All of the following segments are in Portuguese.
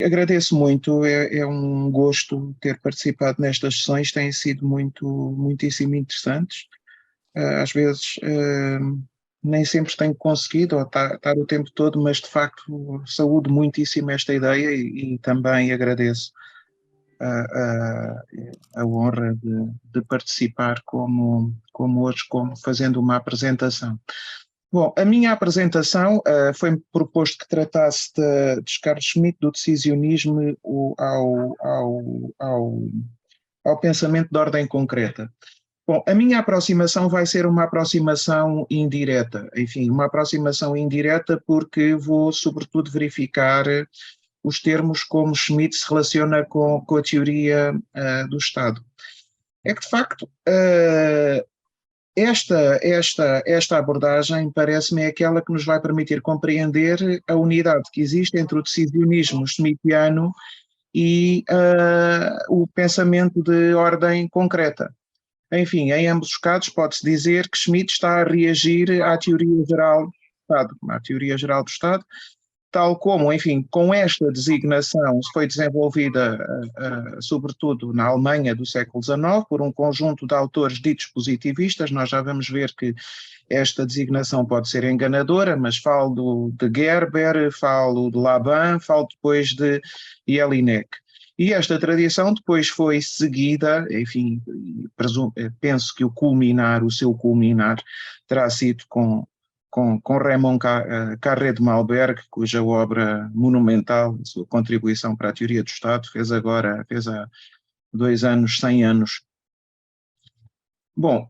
Agradeço muito, é um gosto ter participado nestas sessões, têm sido muitíssimo interessantes. Às vezes nem sempre tenho conseguido ou estar o tempo todo, mas de facto saúdo muitíssimo esta ideia e também agradeço a, a honra de participar como hoje, como fazendo uma apresentação. Bom, a minha apresentação foi-me proposto que tratasse de Carl Schmitt, do decisionismo ao pensamento de ordem concreta. Bom, a minha aproximação vai ser uma aproximação indireta, enfim, uma aproximação indireta porque vou sobretudo verificar os termos como Schmitt se relaciona com a teoria do Estado. É que, de facto, esta abordagem parece-me aquela que nos vai permitir compreender a unidade que existe entre o decisionismo schmittiano e o pensamento de ordem concreta. Enfim, em ambos os casos pode-se dizer que Schmitt está a reagir à teoria geral do Estado, tal como, enfim, com esta designação foi desenvolvida, sobretudo na Alemanha do século XIX, por um conjunto de autores ditos positivistas. Nós já vamos ver que esta designação pode ser enganadora, mas falo de Gerber, falo de Laban, falo depois de Jelinek. E esta tradição depois foi seguida, enfim, penso que o seu culminar terá sido com Raymond Carré de Malberg, cuja obra monumental, sua contribuição para a teoria do Estado, fez há 2 anos, 100 anos. Bom,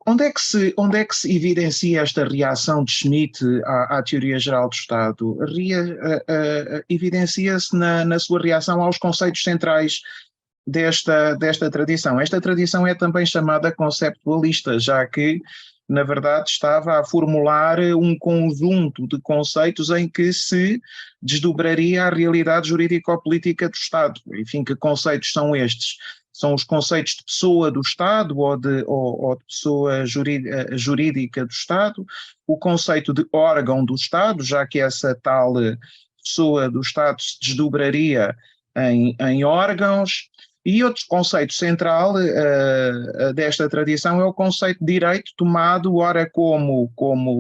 onde é que se evidencia esta reação de Schmitt à teoria geral do Estado? Evidencia-se na sua reação aos conceitos centrais desta tradição. Esta tradição é também chamada conceptualista, já que na verdade estava a formular um conjunto de conceitos em que se desdobraria a realidade jurídico-política do Estado. Enfim, que conceitos são estes? São os conceitos de pessoa do Estado ou de pessoa jurídica do Estado, o conceito de órgão do Estado, já que essa tal pessoa do Estado se desdobraria em órgãos. E outro conceito central desta tradição é o conceito de direito, tomado ora como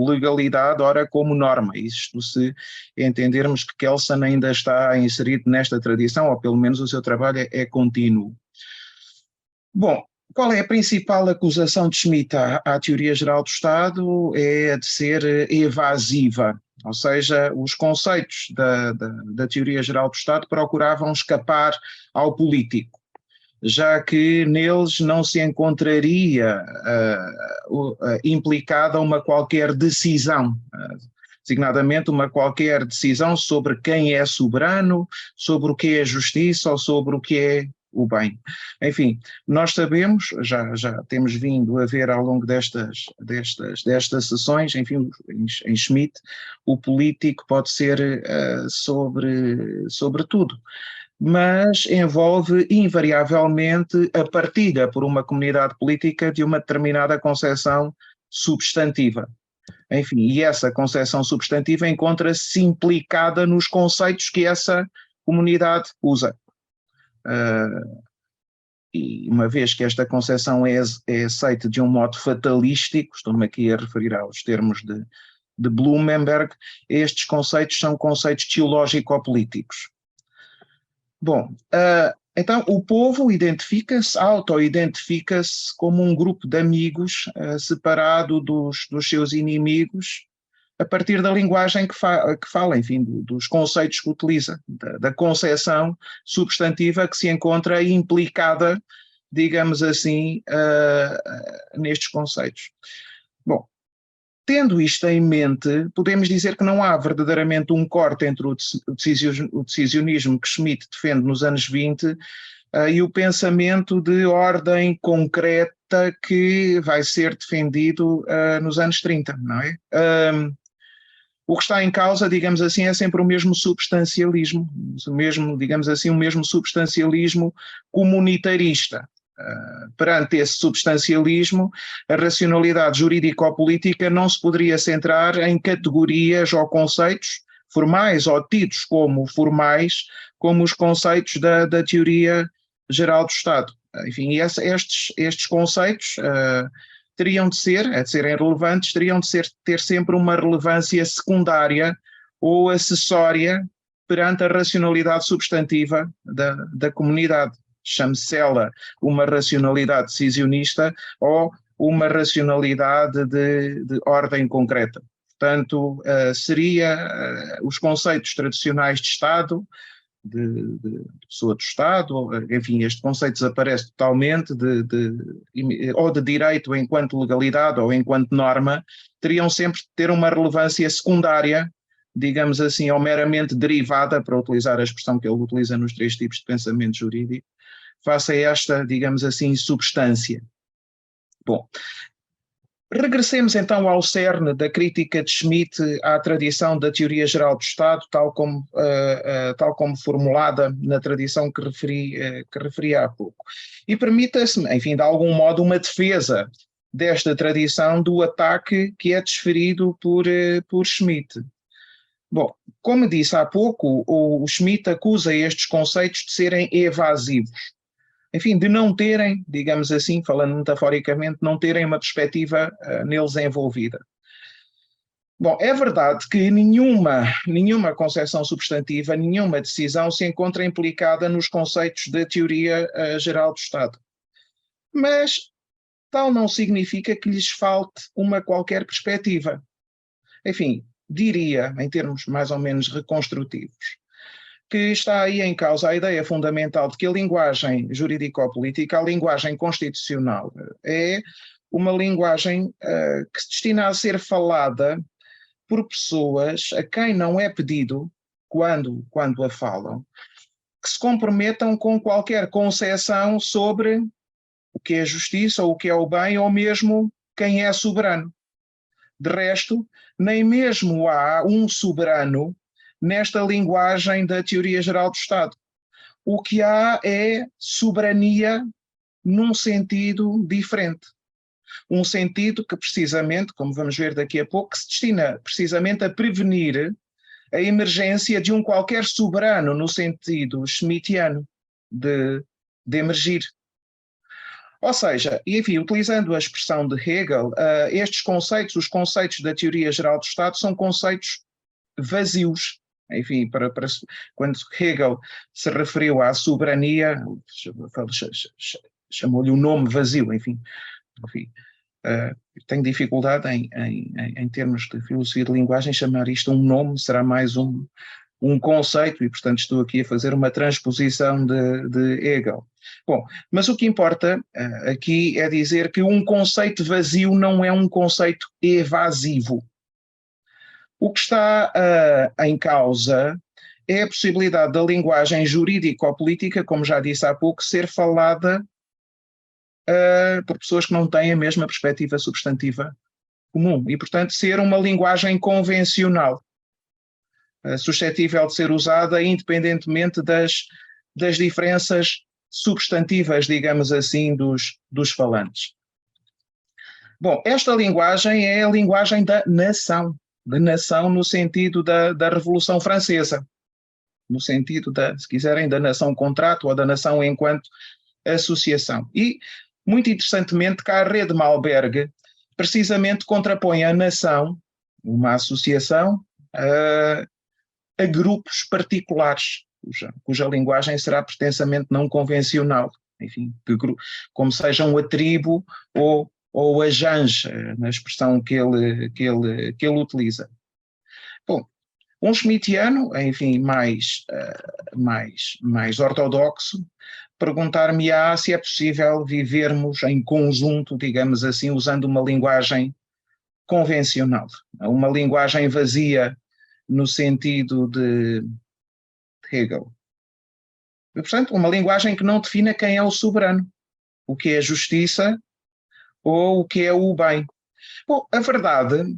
legalidade, ora como norma. Isto se entendermos que Kelsen ainda está inserido nesta tradição, ou pelo menos o seu trabalho é contínuo. Bom, qual é a principal acusação de Schmitt à teoria geral do Estado? É a de ser evasiva. Ou seja, os conceitos da teoria geral do Estado procuravam escapar ao político, já que neles não se encontraria implicada uma qualquer decisão, designadamente uma qualquer decisão sobre quem é soberano, sobre o que é justiça ou sobre o que é o bem. Enfim, nós sabemos, já temos vindo a ver ao longo destas sessões, enfim, em Schmitt, o político pode ser sobre tudo, mas envolve invariavelmente a partilha por uma comunidade política de uma determinada concepção substantiva. Enfim, e essa concepção substantiva encontra-se implicada nos conceitos que essa comunidade usa. E uma vez que esta concepção é aceita de um modo fatalístico, estou-me aqui a referir aos termos de Blumenberg, estes conceitos são conceitos teológico-políticos. Bom, então o povo auto-identifica-se como um grupo de amigos separado dos seus inimigos a partir da linguagem que fala, enfim, dos conceitos que utiliza, da concepção substantiva que se encontra implicada, digamos assim, nestes conceitos. Bom, tendo isto em mente, podemos dizer que não há verdadeiramente um corte entre o decisionismo que Schmitt defende nos anos 20 e o pensamento de ordem concreta que vai ser defendido nos anos 30, não é? O que está em causa, digamos assim, é sempre o mesmo substancialismo, digamos assim, o mesmo substancialismo comunitarista. Perante esse substancialismo, a racionalidade jurídico-política não se poderia centrar em categorias ou conceitos formais ou tidos como formais, como os conceitos da teoria geral do Estado. Enfim, estes conceitos teriam de serem relevantes, teriam de ter sempre uma relevância secundária ou acessória perante a racionalidade substantiva da comunidade. Chame-se ela uma racionalidade decisionista ou uma racionalidade de ordem concreta. Portanto, os conceitos tradicionais de Estado, de pessoa do Estado, enfim, este conceito desaparece totalmente, ou de direito enquanto legalidade ou enquanto norma, teriam sempre de ter uma relevância secundária, digamos assim, ou meramente derivada, para utilizar a expressão que ele utiliza nos 3 tipos de pensamento jurídico, face a esta, digamos assim, substância. Bom, regressemos então ao cerne da crítica de Schmitt à tradição da teoria geral do Estado, tal como formulada na tradição que referi há pouco. E permita-se, enfim, de algum modo, uma defesa desta tradição do ataque que é desferido por Schmitt. Bom, como disse há pouco, o Schmitt acusa estes conceitos de serem evasivos. Enfim, de não terem, digamos assim, falando metaforicamente, não terem uma perspectiva neles envolvida. Bom, é verdade que nenhuma concepção substantiva, nenhuma decisão se encontra implicada nos conceitos da teoria geral do Estado. Mas tal não significa que lhes falte uma qualquer perspectiva. Enfim, diria, em termos mais ou menos reconstrutivos, que está aí em causa a ideia fundamental de que a linguagem jurídico-política, a linguagem constitucional, é uma linguagem que se destina a ser falada por pessoas a quem não é pedido, quando a falam, que se comprometam com qualquer concepção sobre o que é justiça, ou o que é o bem, ou mesmo quem é soberano. De resto, nem mesmo há um soberano nesta linguagem da teoria geral do Estado. O que há é soberania num sentido diferente. Um sentido que precisamente, como vamos ver daqui a pouco, se destina precisamente a prevenir a emergência de um qualquer soberano no sentido schmittiano de emergir. Ou seja, enfim, utilizando a expressão de Hegel, estes conceitos, os conceitos da teoria geral do Estado, são conceitos vazios. Enfim, quando Hegel se referiu à soberania, chamou-lhe um nome vazio, enfim. Tenho dificuldade em termos de filosofia de linguagem, chamar isto um nome, será mais um conceito, e portanto estou aqui a fazer uma transposição de Hegel. Bom, mas o que importa aqui é dizer que um conceito vazio não é um conceito evasivo. O que está em causa é a possibilidade da linguagem jurídico-política, como já disse há pouco, ser falada por pessoas que não têm a mesma perspectiva substantiva comum e, portanto, ser uma linguagem convencional, suscetível de ser usada independentemente das diferenças substantivas, digamos assim, dos falantes. Bom, esta linguagem é a linguagem da nação, de nação no sentido da Revolução Francesa, no sentido se quiserem, da nação-contrato ou da nação enquanto associação. E, muito interessantemente, Carré de Malberg precisamente contrapõe a nação, uma associação, a grupos particulares, cuja linguagem será pretensamente não convencional, enfim, como sejam a tribo ou a jange, na expressão que ele utiliza. Bom, um schmittiano, enfim, mais ortodoxo, perguntar-me-á se é possível vivermos em conjunto, digamos assim, usando uma linguagem convencional, uma linguagem vazia no sentido de Hegel. E, portanto, uma linguagem que não defina quem é o soberano, o que é justiça ou o que é o bem. Bom, a verdade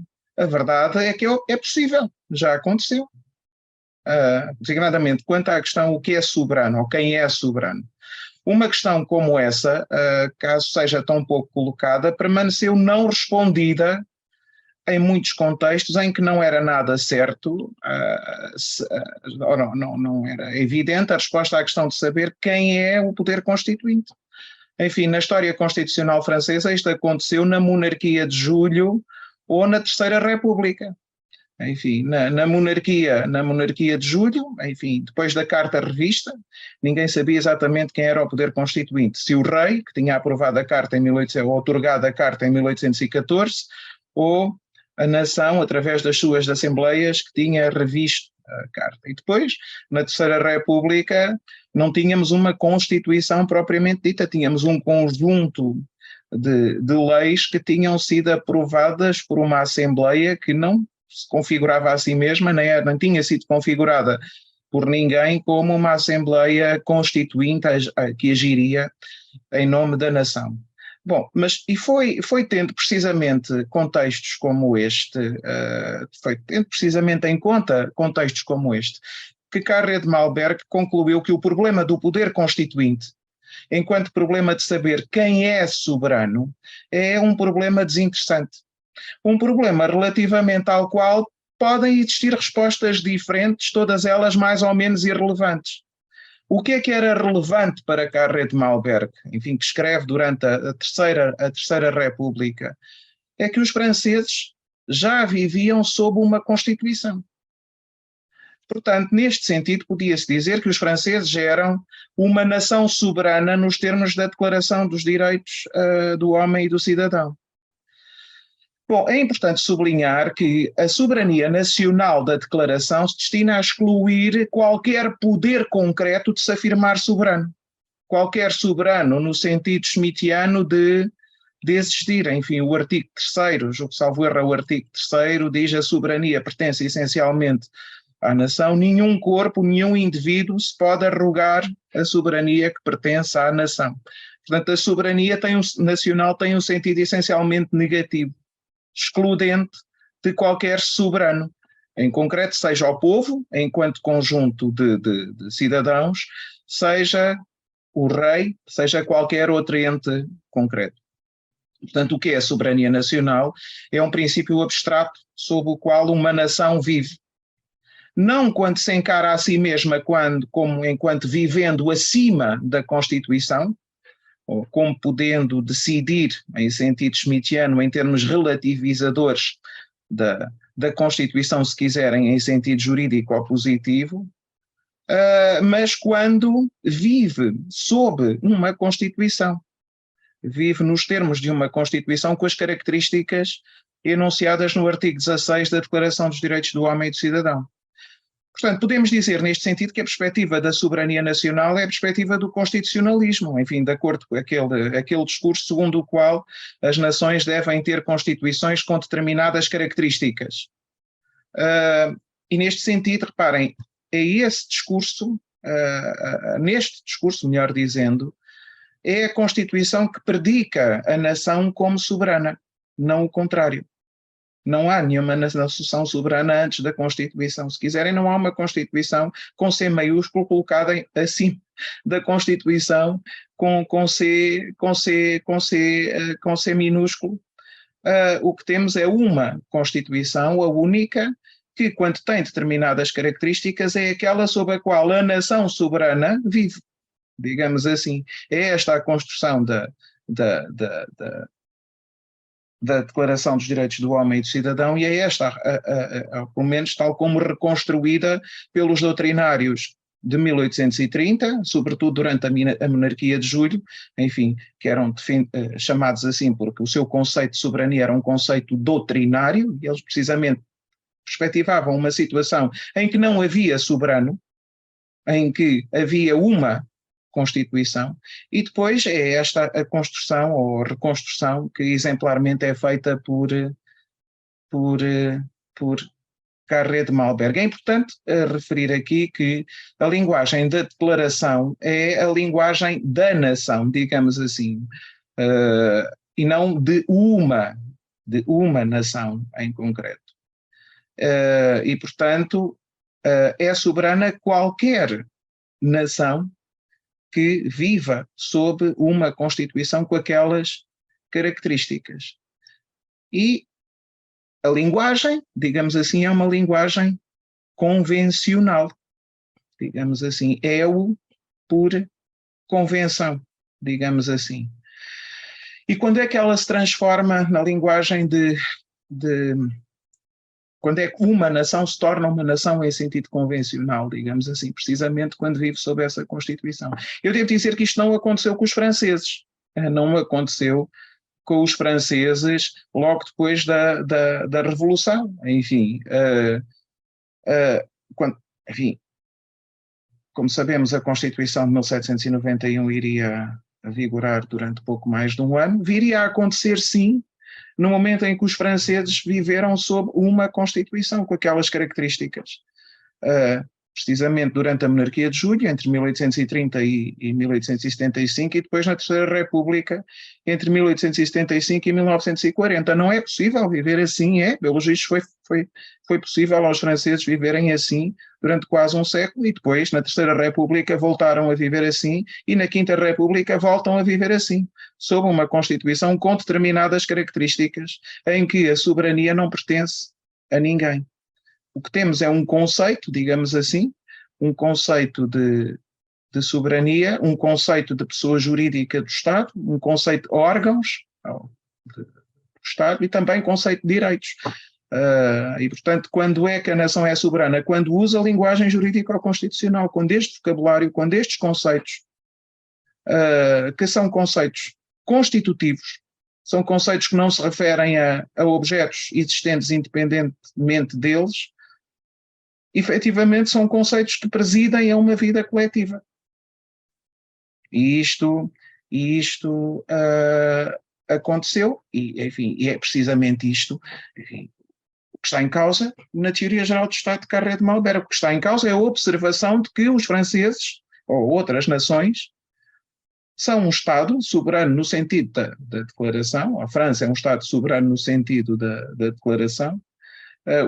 é que é possível, já aconteceu. Designadamente, quanto à questão o que é soberano ou quem é soberano. Uma questão como essa, caso seja tão pouco colocada, permaneceu não respondida em muitos contextos em que não era nada certo, ou não era evidente a resposta à questão de saber quem é o poder constituinte. Enfim, na história constitucional francesa isto aconteceu na monarquia de Julho ou na Terceira República. Enfim, na monarquia de Julho, enfim, depois da Carta Revista, ninguém sabia exatamente quem era o poder constituinte. Se o rei, que tinha aprovado a Carta em 1800, ou otorgado a Carta em 1814, ou a nação, através das suas assembleias, que tinha revisto a Carta. E depois, na Terceira República, não tínhamos uma Constituição propriamente dita, tínhamos um conjunto de leis que tinham sido aprovadas por uma Assembleia que não se configurava a si mesma, nem tinha sido configurada por ninguém como uma Assembleia Constituinte que agiria em nome da nação. Bom, mas e foi tendo precisamente contextos como este, foi tendo precisamente em conta contextos como este, que Carré de Malberg concluiu que o problema do poder constituinte, enquanto problema de saber quem é soberano, é um problema desinteressante. Um problema relativamente ao qual podem existir respostas diferentes, todas elas mais ou menos irrelevantes. O que é que era relevante para Carré de Malberg, enfim, que escreve durante a Terceira República, é que os franceses já viviam sob uma Constituição. Portanto, neste sentido, podia-se dizer que os franceses eram uma nação soberana nos termos da Declaração dos Direitos do Homem e do Cidadão. Bom, é importante sublinhar que a soberania nacional da Declaração se destina a excluir qualquer poder concreto de se afirmar soberano. Qualquer soberano no sentido schmittiano de existir. Enfim, o artigo 3º, julgo que salvo erro, o artigo 3º diz que a soberania pertence essencialmente à nação. Nenhum corpo, nenhum indivíduo se pode arrogar a soberania que pertence à nação. Portanto, a soberania nacional tem um sentido essencialmente negativo, excludente de qualquer soberano, em concreto seja o povo, enquanto conjunto de cidadãos, seja o rei, seja qualquer outro ente concreto. Portanto, o que é a soberania nacional é um princípio abstrato sob o qual uma nação vive. Não quando se encara a si mesma como enquanto vivendo acima da Constituição, ou como podendo decidir, em sentido schmittiano, em termos relativizadores da Constituição, se quiserem, em sentido jurídico ou positivo, mas quando vive sob uma Constituição, vive nos termos de uma Constituição com as características enunciadas no artigo 16 da Declaração dos Direitos do Homem e do Cidadão. Portanto, podemos dizer neste sentido que a perspectiva da soberania nacional é a perspectiva do constitucionalismo, enfim, de acordo com aquele discurso segundo o qual as nações devem ter constituições com determinadas características. E neste sentido, reparem, é esse discurso, neste discurso, melhor dizendo, é a Constituição que predica a nação como soberana, não o contrário. Não há nenhuma nação soberana antes da Constituição. Se quiserem, não há uma Constituição com C maiúsculo colocada acima da Constituição com C minúsculo. O que temos é uma Constituição, a única, que quando tem determinadas características é aquela sob a qual a nação soberana vive, digamos assim. É esta a construção da Declaração dos Direitos do Homem e do Cidadão, e é esta, pelo menos tal como reconstruída pelos doutrinários de 1830, sobretudo durante a monarquia de Julho, enfim, que eram chamados assim porque o seu conceito de soberania era um conceito doutrinário, e eles precisamente perspectivavam uma situação em que não havia soberano, em que havia uma Constituição, e depois é esta a construção ou reconstrução que exemplarmente é feita por Carré de Malberg. É importante referir aqui que a linguagem da declaração é a linguagem da nação, digamos assim, e não de uma nação em concreto. E, portanto, é soberana qualquer nação que viva sob uma Constituição com aquelas características. E a linguagem, digamos assim, é uma linguagem convencional, digamos assim, é-o por convenção, digamos assim. E quando é que ela se transforma na linguagem de quando é que uma nação se torna uma nação em sentido convencional, digamos assim, precisamente quando vive sob essa Constituição. Eu devo dizer que isto não aconteceu com os franceses, não aconteceu com os franceses logo depois da Revolução, enfim, enfim, como sabemos, a Constituição de 1791 iria vigorar durante pouco mais de um ano, viria a acontecer sim, no momento em que os franceses viveram sob uma Constituição com aquelas características. Precisamente durante a monarquia de Julho, entre 1830 e 1875, e depois na Terceira República, entre 1875 e 1940. Não é possível viver assim, pelos vistos foi possível aos franceses viverem assim durante quase um século, e depois, na Terceira República, voltaram a viver assim, e na Quinta República voltam a viver assim, sob uma Constituição com determinadas características, em que a soberania não pertence a ninguém. O que temos é um conceito, digamos assim, um conceito de soberania, um conceito de pessoa jurídica do Estado, um conceito de órgãos do Estado e também conceito de direitos. E, portanto, quando é que a nação é soberana? Quando usa a linguagem jurídico-constitucional, quando este vocabulário, quando estes conceitos, que são conceitos constitutivos, são conceitos que não se referem a objetos existentes independentemente deles, efetivamente são conceitos que presidem a uma vida coletiva. E isto aconteceu, e enfim, e é precisamente isto, enfim, o que está em causa na Teoria Geral do Estado de Carré de Malberg. O que está em causa é a observação de que os franceses, ou outras nações, são um Estado soberano no sentido da declaração. A França é um Estado soberano no sentido da declaração.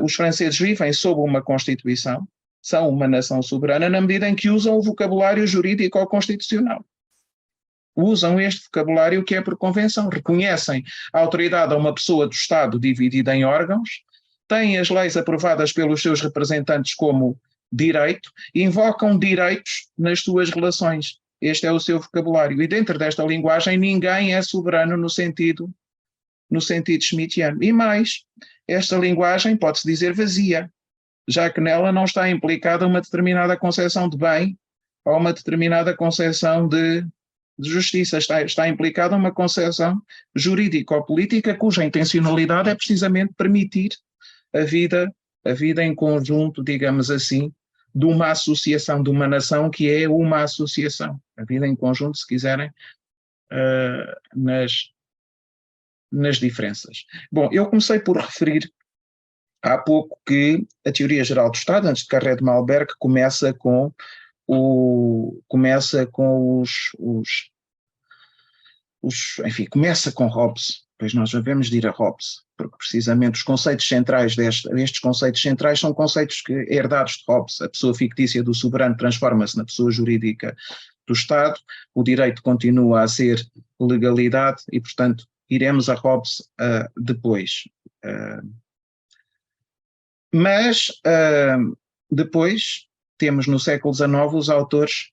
Os franceses vivem sob uma Constituição, são uma nação soberana na medida em que usam o vocabulário jurídico ou constitucional. Usam este vocabulário que é por convenção, reconhecem a autoridade a uma pessoa do Estado dividida em órgãos, têm as leis aprovadas pelos seus representantes como direito e invocam direitos nas suas relações. Este é o seu vocabulário. E dentro desta linguagem ninguém é soberano no sentido schmittiano. E mais, esta linguagem pode-se dizer vazia, já que nela não está implicada uma determinada concepção de bem ou uma determinada concepção de justiça. Está implicada uma concepção jurídico-política cuja intencionalidade é precisamente permitir a vida em conjunto, digamos assim, de uma associação, de uma nação que é uma associação. A vida em conjunto, se quiserem, nas diferenças. Bom, eu comecei por referir há pouco que a Teoria Geral do Estado, antes de Carré de Malberg, começa com começa com Hobbes, pois nós devemos de ir a Hobbes, porque precisamente os conceitos centrais estes conceitos centrais são conceitos que herdados de Hobbes. A pessoa fictícia do soberano transforma-se na pessoa jurídica do Estado, o direito continua a ser legalidade e, portanto, iremos a Hobbes depois. Mas depois temos no século XIX os autores,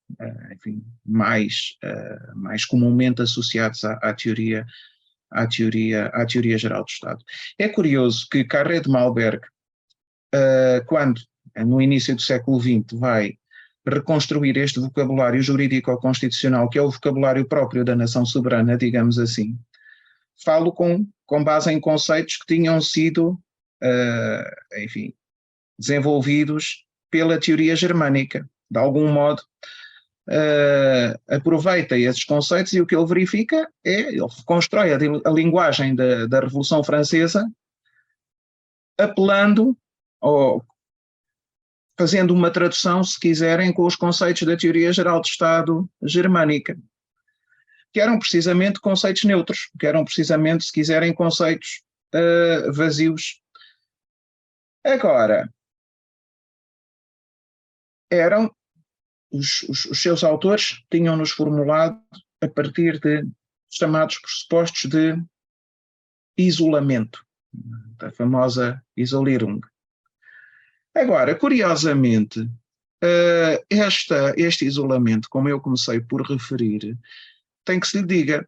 enfim, mais comumente associados à teoria geral do Estado. É curioso que Carré de Malberg, quando no início do século XX vai reconstruir este vocabulário jurídico-constitucional, que é o vocabulário próprio da nação soberana, digamos assim, falo com base em conceitos que tinham sido, enfim, desenvolvidos pela teoria germânica. De algum modo, aproveita esses conceitos e o que ele verifica ele reconstrói a linguagem da Revolução Francesa, apelando ou fazendo uma tradução, se quiserem, com os conceitos da Teoria Geral do Estado germânica, que eram precisamente conceitos neutros, que eram precisamente, se quiserem, conceitos vazios. Agora, os seus autores tinham-nos formulado a partir de chamados pressupostos de isolamento. da famosa Isolierung. Agora, curiosamente, este isolamento, como eu comecei por referir, tem que se lhe diga,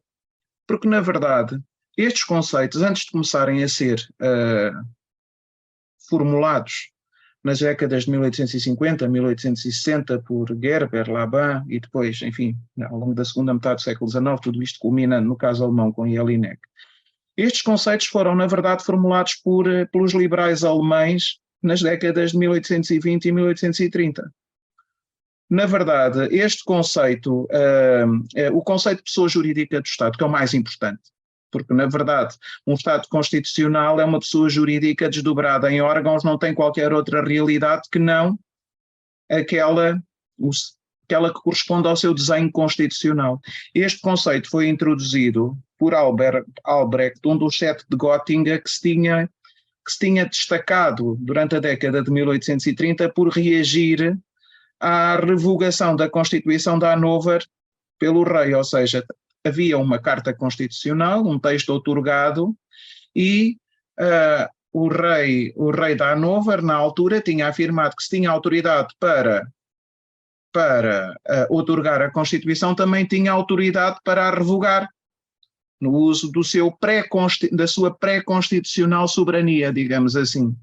porque na verdade estes conceitos, antes de começarem a ser formulados nas décadas de 1850, 1860 por Gerber, Laban e depois, enfim, ao longo da segunda metade do século XIX, tudo isto culminando no caso alemão com Jelinek. Estes conceitos foram, na verdade, formulados pelos liberais alemães nas décadas de 1820 e 1830. Na verdade, este conceito, o conceito de pessoa jurídica do Estado, que é o mais importante, porque, na verdade, um Estado constitucional é uma pessoa jurídica desdobrada em órgãos, não tem qualquer outra realidade que não aquela que corresponde ao seu desenho constitucional. Este conceito foi introduzido por Albrecht, um dos 7 de Göttingen, que se tinha destacado durante a década de 1830 por reagir à revogação da Constituição de Hannover pelo rei, ou seja, havia uma carta constitucional, um texto outorgado, e o rei de Hannover, na altura, tinha afirmado que se tinha autoridade para outorgar a Constituição, também tinha autoridade para a revogar, no uso da sua pré-constitucional soberania, digamos assim.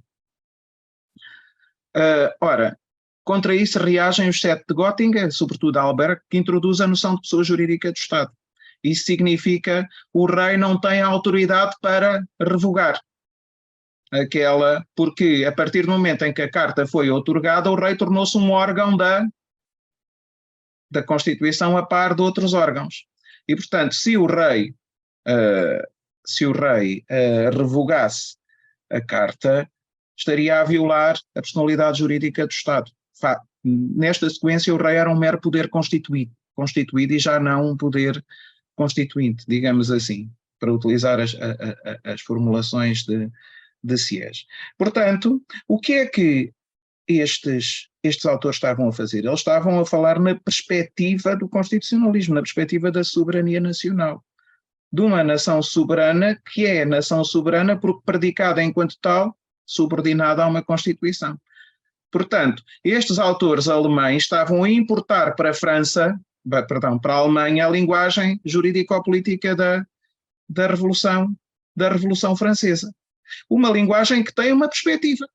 Ora, contra isso reagem os 7 de Göttingen, sobretudo Albrecht, que introduz a noção de pessoa jurídica do Estado. Isso significa que o rei não tem a autoridade para revogar porque a partir do momento em que a carta foi outorgada, o rei tornou-se um órgão da Constituição a par de outros órgãos. E, portanto, se o rei revogasse a carta, estaria a violar a personalidade jurídica do Estado. Nesta sequência, o rei era um mero poder constituído e já não um poder constituinte, digamos assim, para utilizar as formulações de Sieyès. Portanto, o que é que estes autores estavam a fazer? Eles estavam a falar na perspectiva do constitucionalismo, na perspectiva da soberania nacional, de uma nação soberana que é nação soberana porque predicada enquanto tal, subordinada a uma Constituição. Portanto, estes autores alemães estavam a importar para a França, para a Alemanha, a linguagem jurídico-política da Revolução Francesa. Uma linguagem que tem uma perspectiva.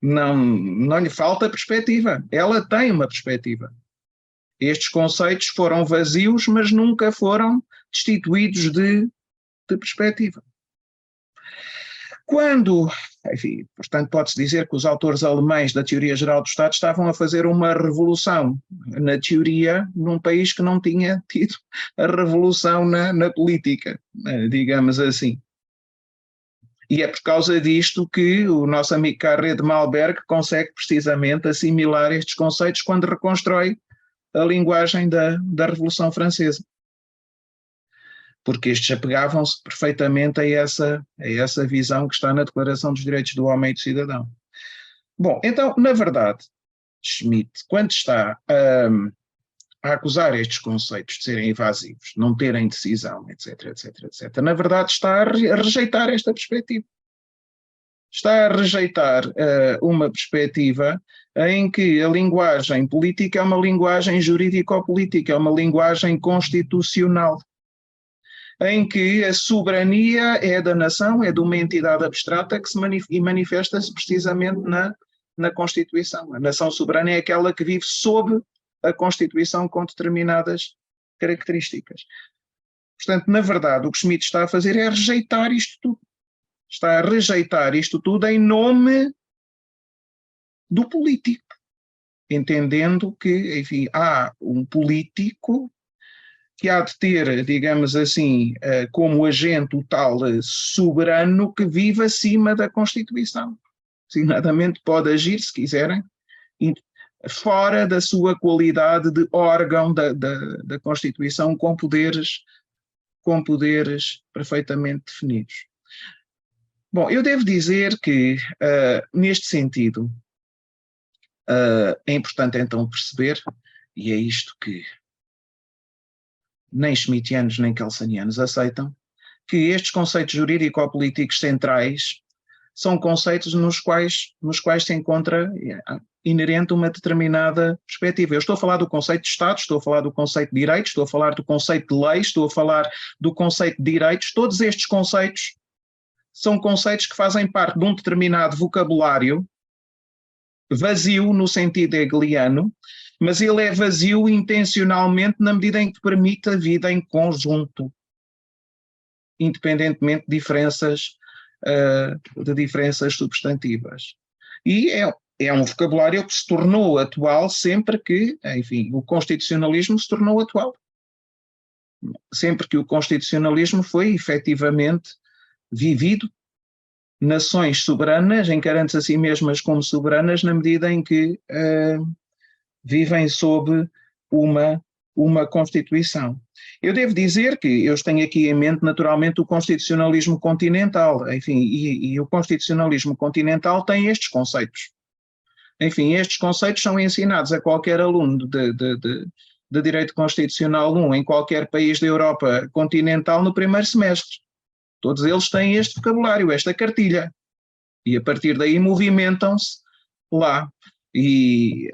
Não lhe falta perspectiva. Ela tem uma perspectiva. Estes conceitos foram vazios, mas nunca foram destituídos de perspectiva. Enfim, portanto, pode-se dizer que os autores alemães da teoria geral do Estado estavam a fazer uma revolução na teoria num país que não tinha tido a revolução na política, digamos assim. E é por causa disto que o nosso amigo Carré de Malberg consegue precisamente assimilar estes conceitos quando reconstrói a linguagem da Revolução Francesa. Porque estes apegavam-se perfeitamente a essa visão que está na Declaração dos Direitos do Homem e do Cidadão. Bom, então, na verdade, Schmitt, quando está a acusar estes conceitos de serem evasivos, não terem decisão, etc., na verdade está a rejeitar esta perspectiva. Está a rejeitar uma perspectiva em que a linguagem política é uma linguagem jurídico-política, é uma linguagem constitucional, em que a soberania é da nação, é de uma entidade abstrata que manifesta-se precisamente na Constituição. A nação soberana é aquela que vive sob a Constituição com determinadas características. Portanto, na verdade, o que Schmitt está a fazer é rejeitar isto tudo. Está a rejeitar isto tudo em nome do político, entendendo que, enfim, há um político que há de ter, digamos assim, como agente o tal soberano que vive acima da Constituição. Designadamente pode agir, se quiserem, fora da sua qualidade de órgão da Constituição com poderes perfeitamente definidos. Bom, eu devo dizer que, neste sentido, é importante então perceber, e é isto que nem schmittianos nem kelsenianos aceitam, que estes conceitos jurídico-políticos centrais são conceitos nos quais se encontra inerente uma determinada perspectiva. Eu estou a falar do conceito de Estado, estou a falar do conceito de direitos, estou a falar do conceito de leis, estou a falar do conceito de direitos. Todos estes conceitos são conceitos que fazem parte de um determinado vocabulário vazio no sentido hegeliano, mas ele é vazio intencionalmente na medida em que permite a vida em conjunto, independentemente de diferenças substantivas. E é um vocabulário que se tornou atual sempre que, enfim, o constitucionalismo se tornou atual. Sempre que o constitucionalismo foi efetivamente vivido, nações soberanas, encarando-se a si mesmas como soberanas, na medida em que vivem sob uma Constituição. Eu devo dizer que eu tenho aqui em mente, naturalmente, o constitucionalismo continental, enfim, e o constitucionalismo continental tem estes conceitos. Enfim, estes conceitos são ensinados a qualquer aluno de Direito Constitucional 1 em qualquer país da Europa continental no primeiro semestre. Todos eles têm este vocabulário, esta cartilha, e a partir daí movimentam-se lá. E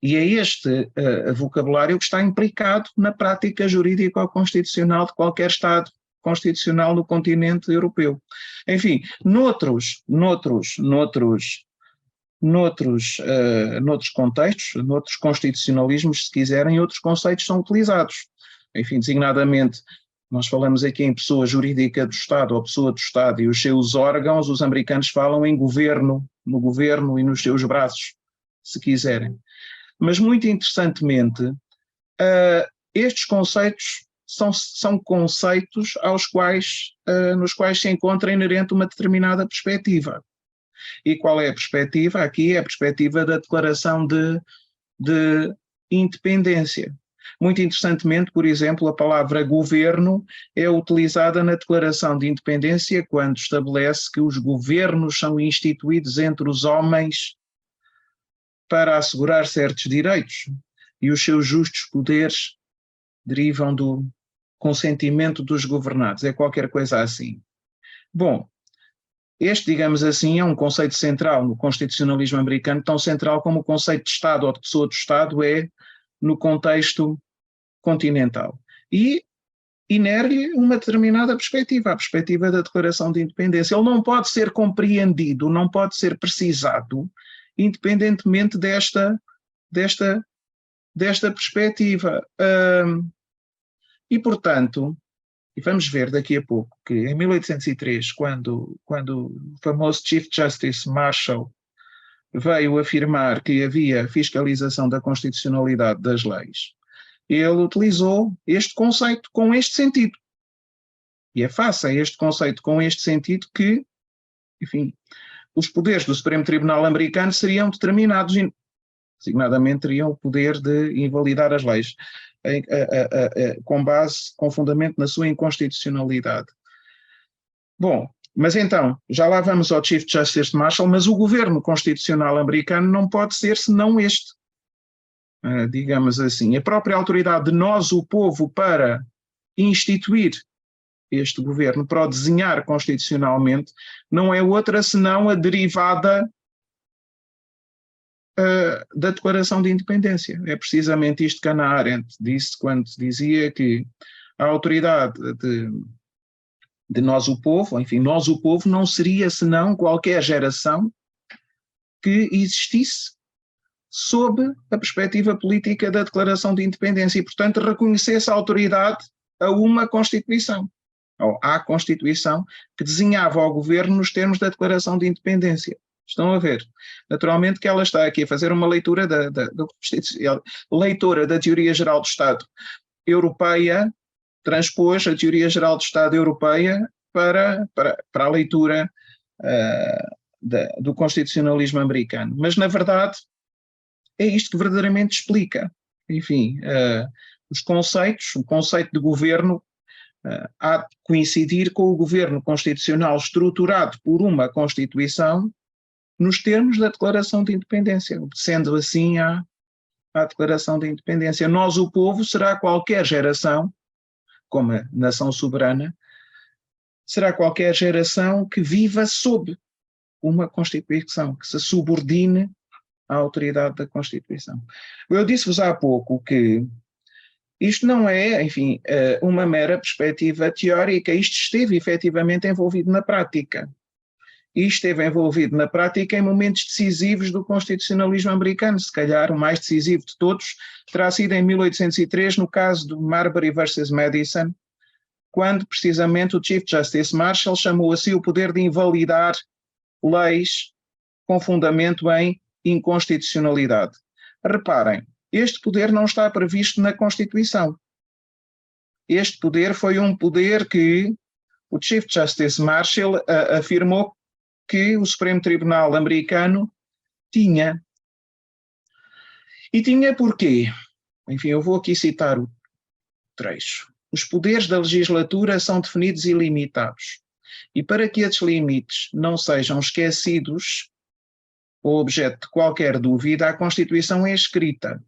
é este vocabulário que está implicado na prática jurídico-constitucional de qualquer Estado constitucional no continente europeu. Enfim, noutros contextos, noutros constitucionalismos, se quiserem, outros conceitos são utilizados. Enfim, designadamente, nós falamos aqui em pessoa jurídica do Estado ou pessoa do Estado e os seus órgãos, os americanos falam em governo, no governo e nos seus braços, se quiserem. Mas, muito interessantemente, estes conceitos são conceitos nos quais se encontra inerente uma determinada perspectiva. E qual é a perspectiva? Aqui é a perspectiva da declaração de independência. Muito interessantemente, por exemplo, a palavra governo é utilizada na Declaração de Independência quando estabelece que os governos são instituídos entre os homens para assegurar certos direitos e os seus justos poderes derivam do consentimento dos governados. É qualquer coisa assim. Bom, este, digamos assim, é um conceito central no constitucionalismo americano, tão central como o conceito de Estado ou de pessoa do Estado é no contexto continental. E inere uma determinada perspectiva, a perspectiva da Declaração de Independência. Ele não pode ser compreendido, não pode ser precisado, independentemente desta perspectiva. E, portanto, e vamos ver daqui a pouco que em 1803, quando o famoso Chief Justice Marshall veio afirmar que havia fiscalização da constitucionalidade das leis, ele utilizou este conceito com este sentido. E é face a este conceito com este sentido que, enfim, os poderes do Supremo Tribunal americano seriam determinados, designadamente teriam o poder de invalidar as leis, com fundamento na sua inconstitucionalidade. Bom, mas então, já lá vamos ao Chief Justice Marshall, mas o governo constitucional americano não pode ser senão este. Digamos assim, a própria autoridade de nós, o povo, para instituir este governo, para o desenhar constitucionalmente, não é outra senão a derivada da Declaração de Independência. É precisamente isto que Hannah Arendt disse quando dizia que a autoridade de nós, o povo, enfim, nós, o povo, não seria senão qualquer geração que existisse sob a perspectiva política da Declaração de Independência e, portanto, reconhecesse a autoridade a uma Constituição, ou à Constituição, que desenhava o governo nos termos da Declaração de Independência. Estão a ver? Naturalmente que ela está aqui a fazer uma leitura leitora da Teoria Geral do Estado Europeia, transpôs a Teoria Geral do Estado Europeia para a leitura do constitucionalismo americano. Mas, na verdade, é isto que verdadeiramente explica. Enfim, os conceitos, o conceito de governo há de coincidir com o governo constitucional estruturado por uma Constituição nos termos da Declaração de Independência, obedecendo assim à Declaração de Independência. Nós, o povo, será qualquer geração como a nação soberana, será qualquer geração que viva sob uma Constituição, que se subordine à autoridade da Constituição. Eu disse-vos há pouco que isto não é, enfim, uma mera perspectiva teórica, isto esteve efetivamente envolvido na prática. Isto esteve envolvido na prática em momentos decisivos do constitucionalismo americano, se calhar o mais decisivo de todos terá sido em 1803, no caso do Marbury versus Madison, quando precisamente o Chief Justice Marshall chamou a si o poder de invalidar leis com fundamento em inconstitucionalidade. Reparem, este poder não está previsto na Constituição. Este poder foi um poder que o Chief Justice Marshall afirmou que o Supremo Tribunal americano tinha. E tinha porquê? Enfim, eu vou aqui citar o trecho. Os poderes da legislatura são definidos e limitados. E para que esses limites não sejam esquecidos ou objeto de qualquer dúvida, a Constituição é escrita.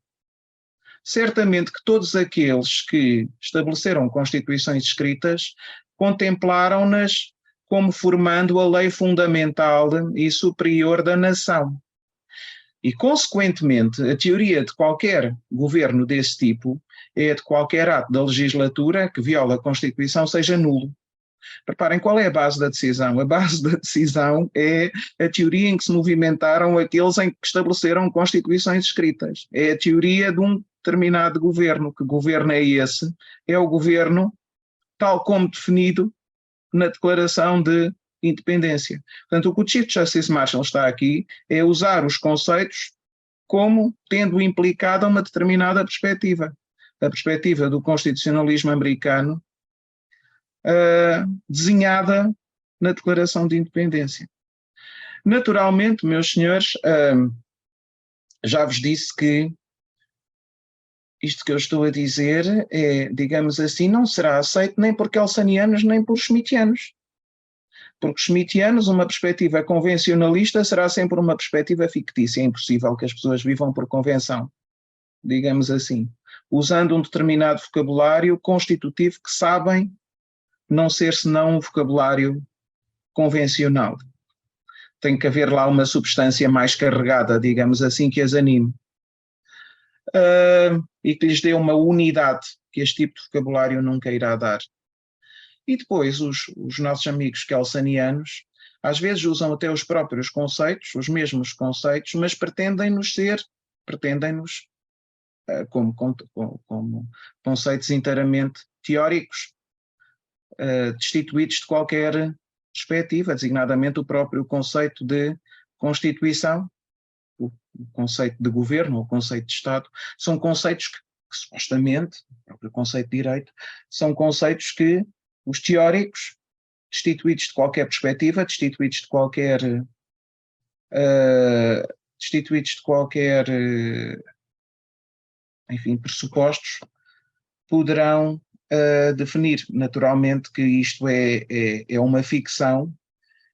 Certamente que todos aqueles que estabeleceram constituições escritas contemplaram-nas como formando a lei fundamental e superior da nação. E, consequentemente, a teoria de qualquer governo desse tipo é de qualquer ato da legislatura que viola a Constituição seja nulo. Reparem, qual é a base da decisão? A base da decisão é a teoria em que se movimentaram aqueles em que estabeleceram constituições escritas. É a teoria de um determinado governo. Que governo é esse? É o governo tal como definido na Declaração de Independência. Portanto, o que o Chief Justice Marshall está aqui é usar os conceitos como tendo implicado uma determinada perspectiva. A perspectiva do constitucionalismo americano desenhada na Declaração de Independência. Naturalmente, meus senhores, já vos disse que isto que eu estou a dizer é, digamos assim, não será aceito nem por kelsanianos nem por schmittianos. Porque schmittianos, uma perspectiva convencionalista será sempre uma perspectiva fictícia. É impossível que as pessoas vivam por convenção, digamos assim, usando um determinado vocabulário constitutivo que sabem não ser senão um vocabulário convencional. Tem que haver lá uma substância mais carregada, digamos assim, que as anime. E que lhes dê uma unidade que este tipo de vocabulário nunca irá dar. E depois os nossos amigos kelsanianos às vezes usam até os próprios conceitos, os mesmos conceitos, mas pretendem-nos como conceitos inteiramente teóricos, destituídos de qualquer perspectiva, designadamente o próprio conceito de Constituição, o conceito de governo, o conceito de Estado, são conceitos que supostamente, o próprio conceito de direito, são conceitos que os teóricos, destituídos de qualquer perspectiva, destituídos de qualquer enfim, pressupostos, poderão definir. Naturalmente que isto é uma ficção.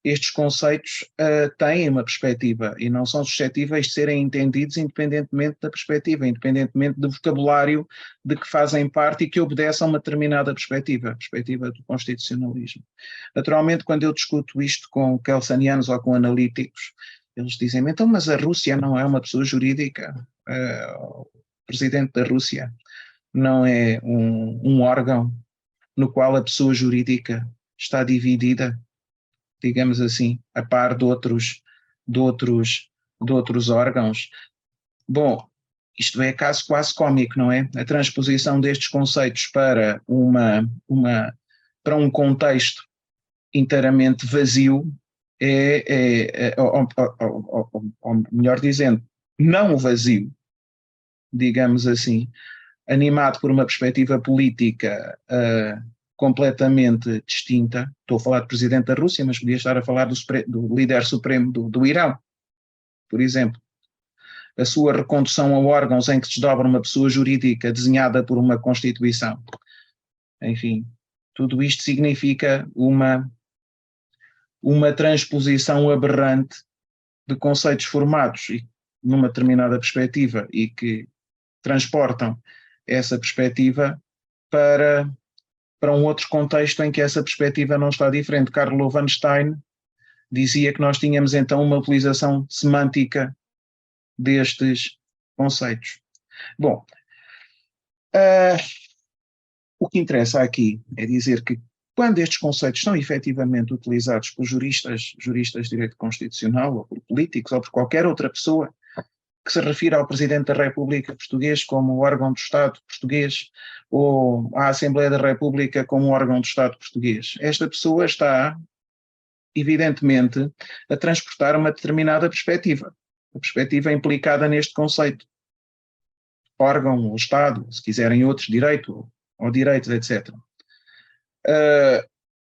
Estes conceitos têm uma perspectiva e não são suscetíveis de serem entendidos independentemente da perspectiva, independentemente do vocabulário de que fazem parte e que obedecem a uma determinada perspectiva, a perspectiva do constitucionalismo. Naturalmente, quando eu discuto isto com kelsanianos ou com analíticos, eles dizem, então, mas a Rússia não é uma pessoa jurídica? O presidente da Rússia não é um órgão no qual a pessoa jurídica está dividida, digamos assim, a par de outros órgãos. Bom, isto é caso quase cómico, não é? A transposição destes conceitos para um contexto inteiramente vazio ou melhor dizendo, não vazio, digamos assim, animado por uma perspectiva política completamente distinta. Estou a falar do presidente da Rússia, mas podia estar a falar do líder supremo do Irão, por exemplo. A sua recondução a órgãos em que se desdobra uma pessoa jurídica desenhada por uma Constituição. Enfim, tudo isto significa uma transposição aberrante de conceitos formados numa determinada perspectiva e que transportam essa perspectiva para para um outro contexto em que essa perspectiva não está diferente. Karl Loewenstein dizia que nós tínhamos então uma utilização semântica destes conceitos. Bom, o que interessa aqui é dizer que quando estes conceitos são efetivamente utilizados por juristas de direito constitucional, ou por políticos, ou por qualquer outra pessoa que se refira ao Presidente da República português como órgão do Estado português, ou à Assembleia da República como órgão do Estado português, esta pessoa está, evidentemente, a transportar uma determinada perspectiva, a perspectiva implicada neste conceito. Órgão, ou Estado, se quiserem outros, direito, ou direitos, etc.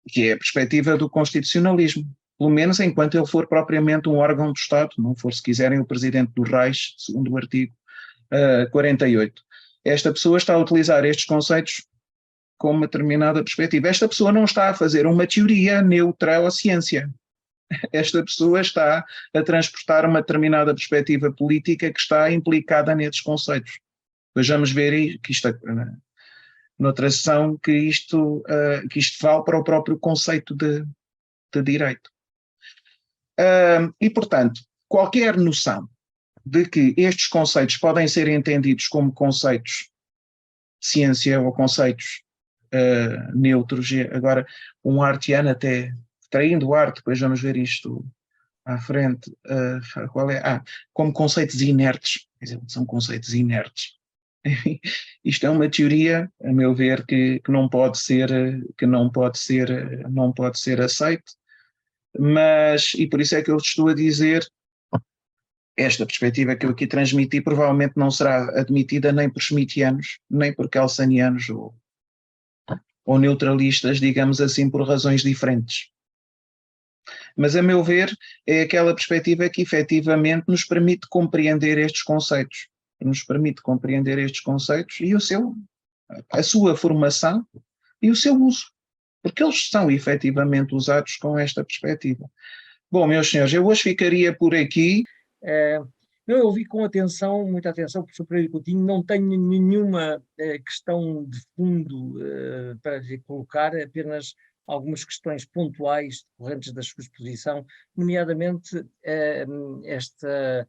Que é a perspectiva do constitucionalismo, pelo menos enquanto ele for propriamente um órgão do Estado, não for, se quiserem, o Presidente do Reich, segundo o artigo 48. Esta pessoa está a utilizar estes conceitos com uma determinada perspectiva. Esta pessoa não está a fazer uma teoria neutra à ciência. Esta pessoa está a transportar uma determinada perspectiva política que está implicada nestes conceitos. Vamos ver que isto, noutra sessão, que isto vale para o próprio conceito de direito. E, portanto, qualquer noção de que estes conceitos podem ser entendidos como conceitos de ciência ou conceitos neutros, agora um artiano até, traindo o arte, depois vamos ver isto à frente, qual é? Como conceitos inertes, quer dizer, são conceitos inertes. Isto é uma teoria, a meu ver, que não pode ser aceite, mas, e por isso é que eu estou a dizer, esta perspectiva que eu aqui transmiti provavelmente não será admitida nem por schmittianos, nem por kelsenianos ou neutralistas, digamos assim, por razões diferentes. Mas, a meu ver, é aquela perspectiva que efetivamente nos permite compreender estes conceitos. E a sua formação e o seu uso, porque eles são efetivamente usados com esta perspectiva. Bom, meus senhores, eu hoje ficaria por aqui. Eu ouvi com atenção, muita atenção, o professor Pereira Coutinho, não tenho nenhuma questão de fundo para lhe colocar, apenas algumas questões pontuais decorrentes da sua exposição, nomeadamente esta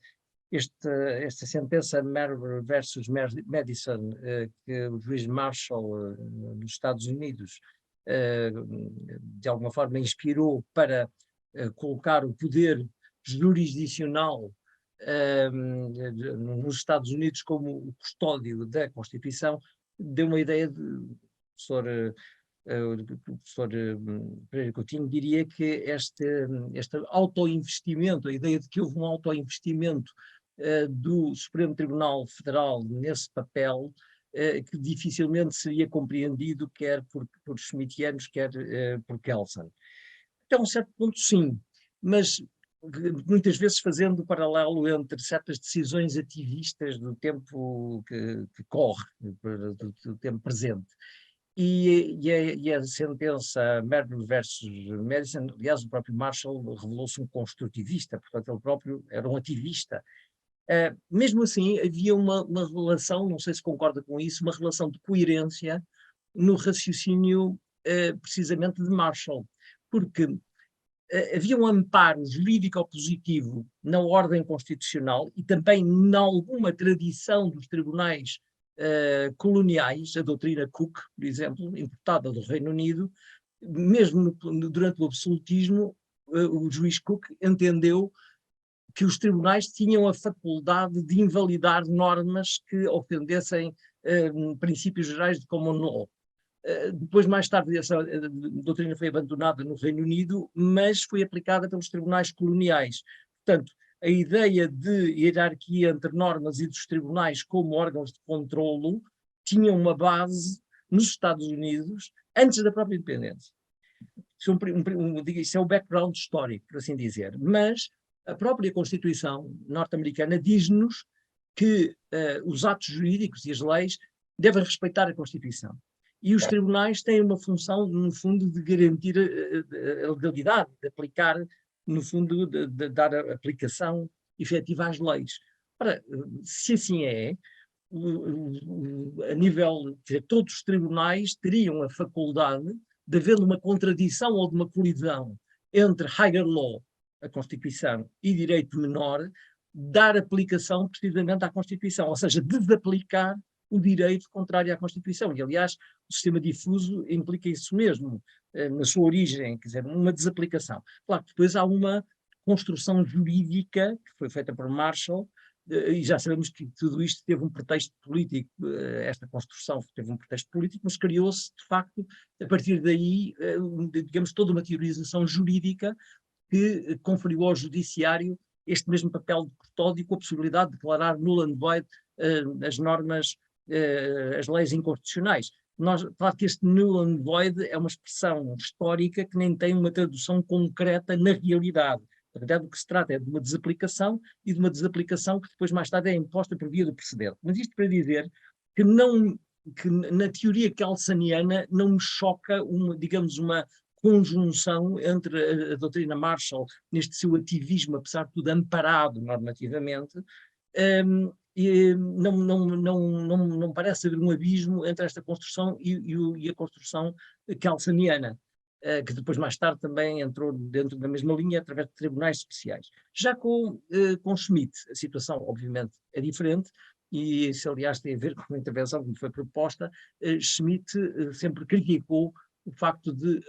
sentença Marbury versus Madison, que o juiz Marshall nos Estados Unidos de alguma forma inspirou para colocar o poder jurisdicional nos Estados Unidos como o custódio da Constituição, deu uma ideia de o professor Pereira Coutinho diria que este autoinvestimento, a ideia de que houve um autoinvestimento do Supremo Tribunal Federal nesse papel, que dificilmente seria compreendido quer por schmittianos, quer por Kelsen. Até um certo ponto sim, mas muitas vezes fazendo paralelo entre certas decisões ativistas do tempo que corre, do tempo presente. E a sentença Marbury versus Madison, aliás, o próprio Marshall revelou-se um construtivista, portanto ele próprio era um ativista. Mesmo assim, havia uma relação, não sei se concorda com isso, uma relação de coerência no raciocínio precisamente de Marshall, porque havia um amparo jurídico positivo na ordem constitucional e também em alguma tradição dos tribunais coloniais, a doutrina Cook, por exemplo, importada do Reino Unido. Mesmo durante o absolutismo, o juiz Cook entendeu que os tribunais tinham a faculdade de invalidar normas que ofendessem princípios gerais de common law. Depois, mais tarde, essa doutrina foi abandonada no Reino Unido, mas foi aplicada pelos tribunais coloniais. Portanto, a ideia de hierarquia entre normas e dos tribunais como órgãos de controlo tinha uma base nos Estados Unidos antes da própria independência. Isso é o background histórico, por assim dizer. Mas a própria Constituição norte-americana diz-nos que os atos jurídicos e as leis devem respeitar a Constituição. E os tribunais têm uma função, no fundo, de garantir a legalidade, de aplicar, no fundo, de dar a aplicação efetiva às leis. Ora, se assim é, a nível, quer dizer, todos os tribunais teriam a faculdade de, havendo uma contradição ou de uma colisão entre higher law, a Constituição, e direito menor, dar aplicação precisamente à Constituição, ou seja, desaplicar o direito contrário à Constituição. E, aliás, o sistema difuso implica isso mesmo, na sua origem, quer dizer, uma desaplicação. Claro que depois há uma construção jurídica que foi feita por Marshall, e já sabemos que tudo isto teve um pretexto político, esta construção teve um pretexto político, mas criou-se, de facto, a partir daí, digamos, toda uma teorização jurídica que conferiu ao judiciário este mesmo papel de custódio, com a possibilidade de declarar null and void as normas, as leis inconstitucionais. Claro que este null and void é uma expressão histórica que nem tem uma tradução concreta na realidade. Na verdade, o que se trata é de uma desaplicação, e de uma desaplicação que depois, mais tarde, é imposta por via do precedente. Mas isto para dizer que, que na teoria kelsaniana não me choca, digamos, uma conjunção entre a doutrina Marshall, neste seu ativismo, apesar de tudo amparado normativamente, e não parece haver um abismo entre esta construção e a construção kelsaniana, que depois mais tarde também entrou dentro da mesma linha através de tribunais especiais. Já com Schmitt a situação obviamente é diferente, e isso aliás tem a ver com a intervenção que me foi proposta. Schmitt sempre criticou o facto de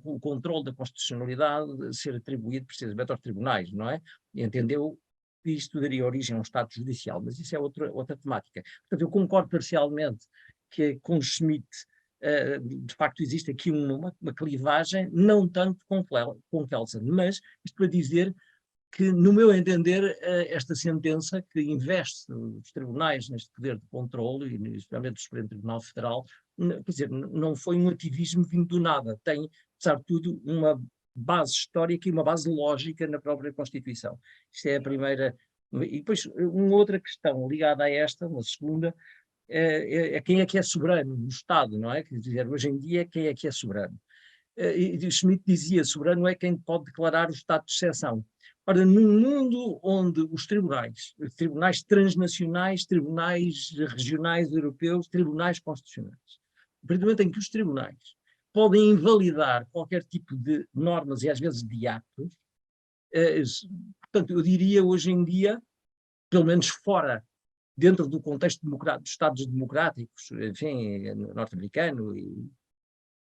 o controle da constitucionalidade ser atribuído precisamente aos tribunais, não é? E entendeu que isto daria origem a um Estado judicial, mas isso é outra temática. Portanto, eu concordo parcialmente que com Schmitt de facto existe aqui uma clivagem, não tanto com Kelsen, mas isto para dizer que, no meu entender, esta sentença que investe os tribunais neste poder de controle, e especialmente o Supremo Tribunal Federal, quer dizer, não foi um ativismo vindo do nada, tem, apesar de tudo, uma base histórica e uma base lógica na própria Constituição. Isto é a primeira. E depois, uma outra questão ligada a esta, uma segunda, quem é que é soberano no Estado, não é? Quer dizer, hoje em dia, quem é que é soberano? E Schmitt dizia, soberano é quem pode declarar o estado de exceção. Ora, num mundo onde os tribunais transnacionais, tribunais regionais europeus, tribunais constitucionais, a partir do momento em que os tribunais podem invalidar qualquer tipo de normas e às vezes de atos, portanto, eu diria hoje em dia, pelo menos fora, dentro do contexto dos Estados democráticos, enfim, norte-americano e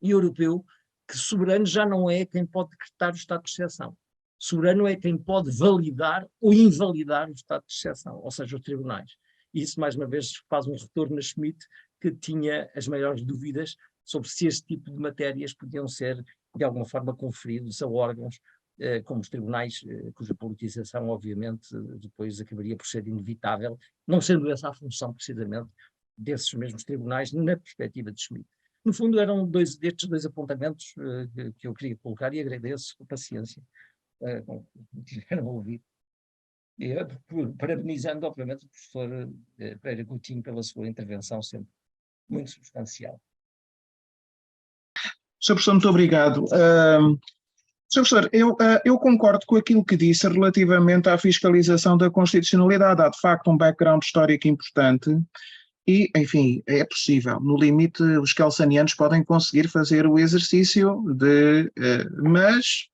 europeu, que soberano já não é quem pode decretar o estado de exceção. Soberano é quem pode validar ou invalidar o estado de exceção, ou seja, os tribunais. E isso, mais uma vez, faz um retorno a Schmitt, que tinha as maiores dúvidas sobre se este tipo de matérias podiam ser, de alguma forma, conferidos a órgãos como os tribunais, cuja politização, obviamente, depois acabaria por ser inevitável, não sendo essa a função, precisamente, desses mesmos tribunais, na perspectiva de Schmitt. No fundo, eram destes dois apontamentos que eu queria colocar, e agradeço a paciência que tiveram a ouvir. E, parabenizando, obviamente, o professor Pereira Coutinho pela sua intervenção sempre muito substancial. Sr. Professor, muito obrigado. Sr. Professor, eu concordo com aquilo que disse relativamente à fiscalização da constitucionalidade. Há, de facto, um background histórico importante e, enfim, é possível. No limite, os kelsanianos podem conseguir fazer o exercício mas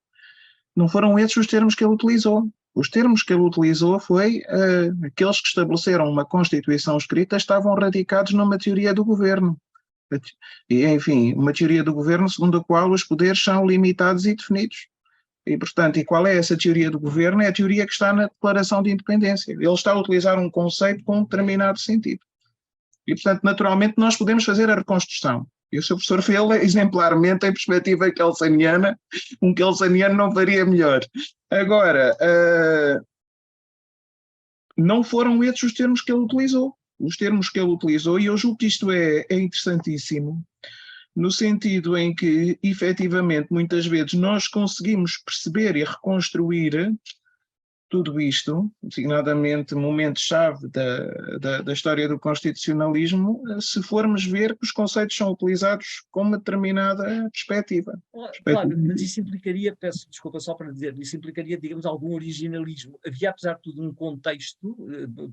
não foram esses os termos que ele utilizou. Os termos que ele utilizou foi aqueles que estabeleceram uma Constituição escrita estavam radicados numa teoria do governo. E, enfim, uma teoria do governo segundo a qual os poderes são limitados e definidos. E, portanto, e qual é essa teoria do governo? É a teoria que está na Declaração de Independência. Ele está a utilizar um conceito com um determinado sentido. E, portanto, naturalmente, nós podemos fazer a reconstrução. E o Sr. Professor fez exemplarmente em perspectiva kelsaniana, um kelsaniano não faria melhor. Agora, não foram esses os termos que ele utilizou. Os termos que ele utilizou, e eu julgo que isto é interessantíssimo, no sentido em que, efetivamente, muitas vezes nós conseguimos perceber e reconstruir tudo isto, designadamente momentos-chave da história do constitucionalismo, se formos ver que os conceitos são utilizados com uma determinada perspectiva. Claro, mas isso implicaria, peço desculpa só para dizer, isso implicaria, digamos, algum originalismo. Havia, apesar de tudo, um contexto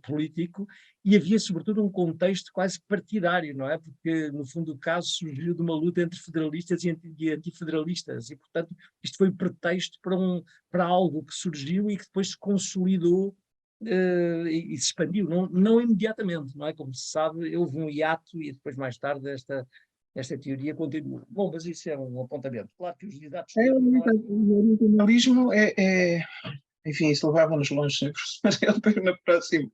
político e havia sobretudo um contexto quase partidário, não é? Porque no fundo o caso surgiu de uma luta entre federalistas e antifederalistas, e portanto isto foi pretexto para algo que surgiu e que depois se consolidou e se expandiu, não imediatamente, não é? Como se sabe, houve um hiato e depois mais tarde esta teoria continua. Bom, mas isso é um apontamento. Claro que os dados... O originalismo enfim, isso levava-nos longe sempre, mas é depois na próxima.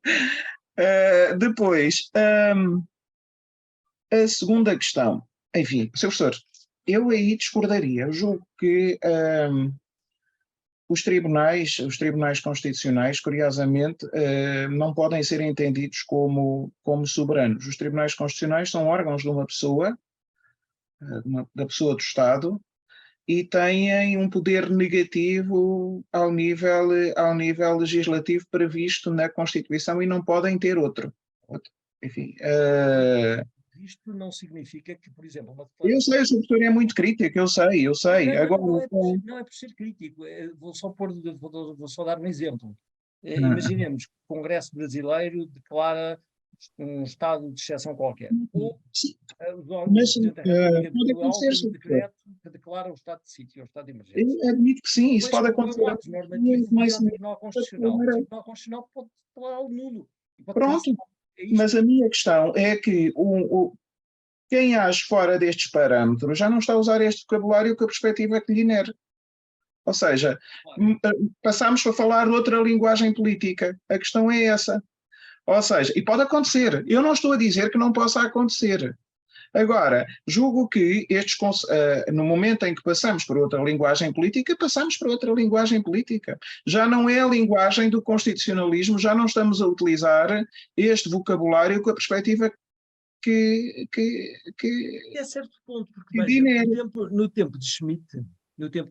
Depois, a segunda questão, enfim, Sr. Professor, eu aí discordaria. Eu julgo que os tribunais constitucionais, curiosamente, não podem ser entendidos como soberanos. Os tribunais constitucionais são órgãos de uma pessoa, da pessoa do Estado, e têm um poder negativo ao nível legislativo previsto na Constituição e não podem ter outro. Enfim. Isto não significa que, por exemplo, uma Eu sei, o Sr. Professor é muito crítico, eu sei. Agora, não é por ser crítico, vou só dar um exemplo. Imaginemos que o Congresso brasileiro declara um estado de exceção qualquer. Ou os órgãos do Presidente da República de Portugal têm um decreto que declara o estado de sítio, o estado de emergência. Eu admito que sim, isso pode acontecer. O ato normativo vai ao Tribunal Constitucional. O Tribunal Constitucional pode declarar o nulo. Pronto, mas a minha questão é que quem age fora destes parâmetros já não está a usar este vocabulário com a perspectiva que lhe inere. Ou seja, passamos para falar outra linguagem política. A questão é essa. Ou seja, e pode acontecer. Eu não estou a dizer que não possa acontecer. Agora, julgo que no momento em que passamos para outra linguagem política, passamos para outra linguagem política. Já não é a linguagem do constitucionalismo, já não estamos a utilizar este vocabulário com a perspectiva que é certo ponto, porque veja, no tempo de Schmitt, no tempo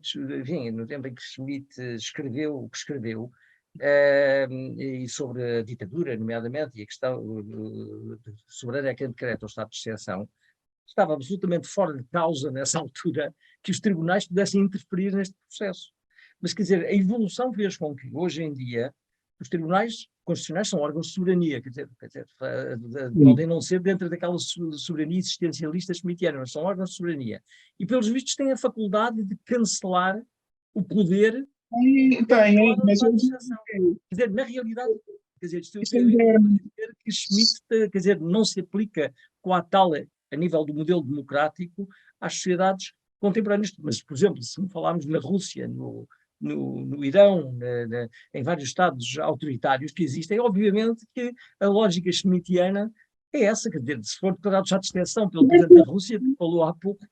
em que Schmitt escreveu o que escreveu, e sobre a ditadura, nomeadamente, e a questão soberana é quem decreta o estado de exceção, estava absolutamente fora de causa, nessa altura, que os tribunais pudessem interferir neste processo. Mas, quer dizer, a evolução fez com que, hoje em dia, os tribunais constitucionais são órgãos de soberania, quer dizer podem não ser dentro daquela soberania existencialista schmittiana, mas são órgãos de soberania. E, pelos vistos, têm a faculdade de cancelar o poder. Mas quer dizer, na realidade, quer dizer, isto dizer que Schmitt, quer dizer, não se aplica com a tal, a nível do modelo democrático, às sociedades contemporâneas. Mas, por exemplo, se falarmos na Rússia, no Irão, em vários estados autoritários que existem, obviamente que a lógica schmittiana é essa, quer dizer, se for declarado estado de exceção pelo presidente da Rússia, que falou há pouco.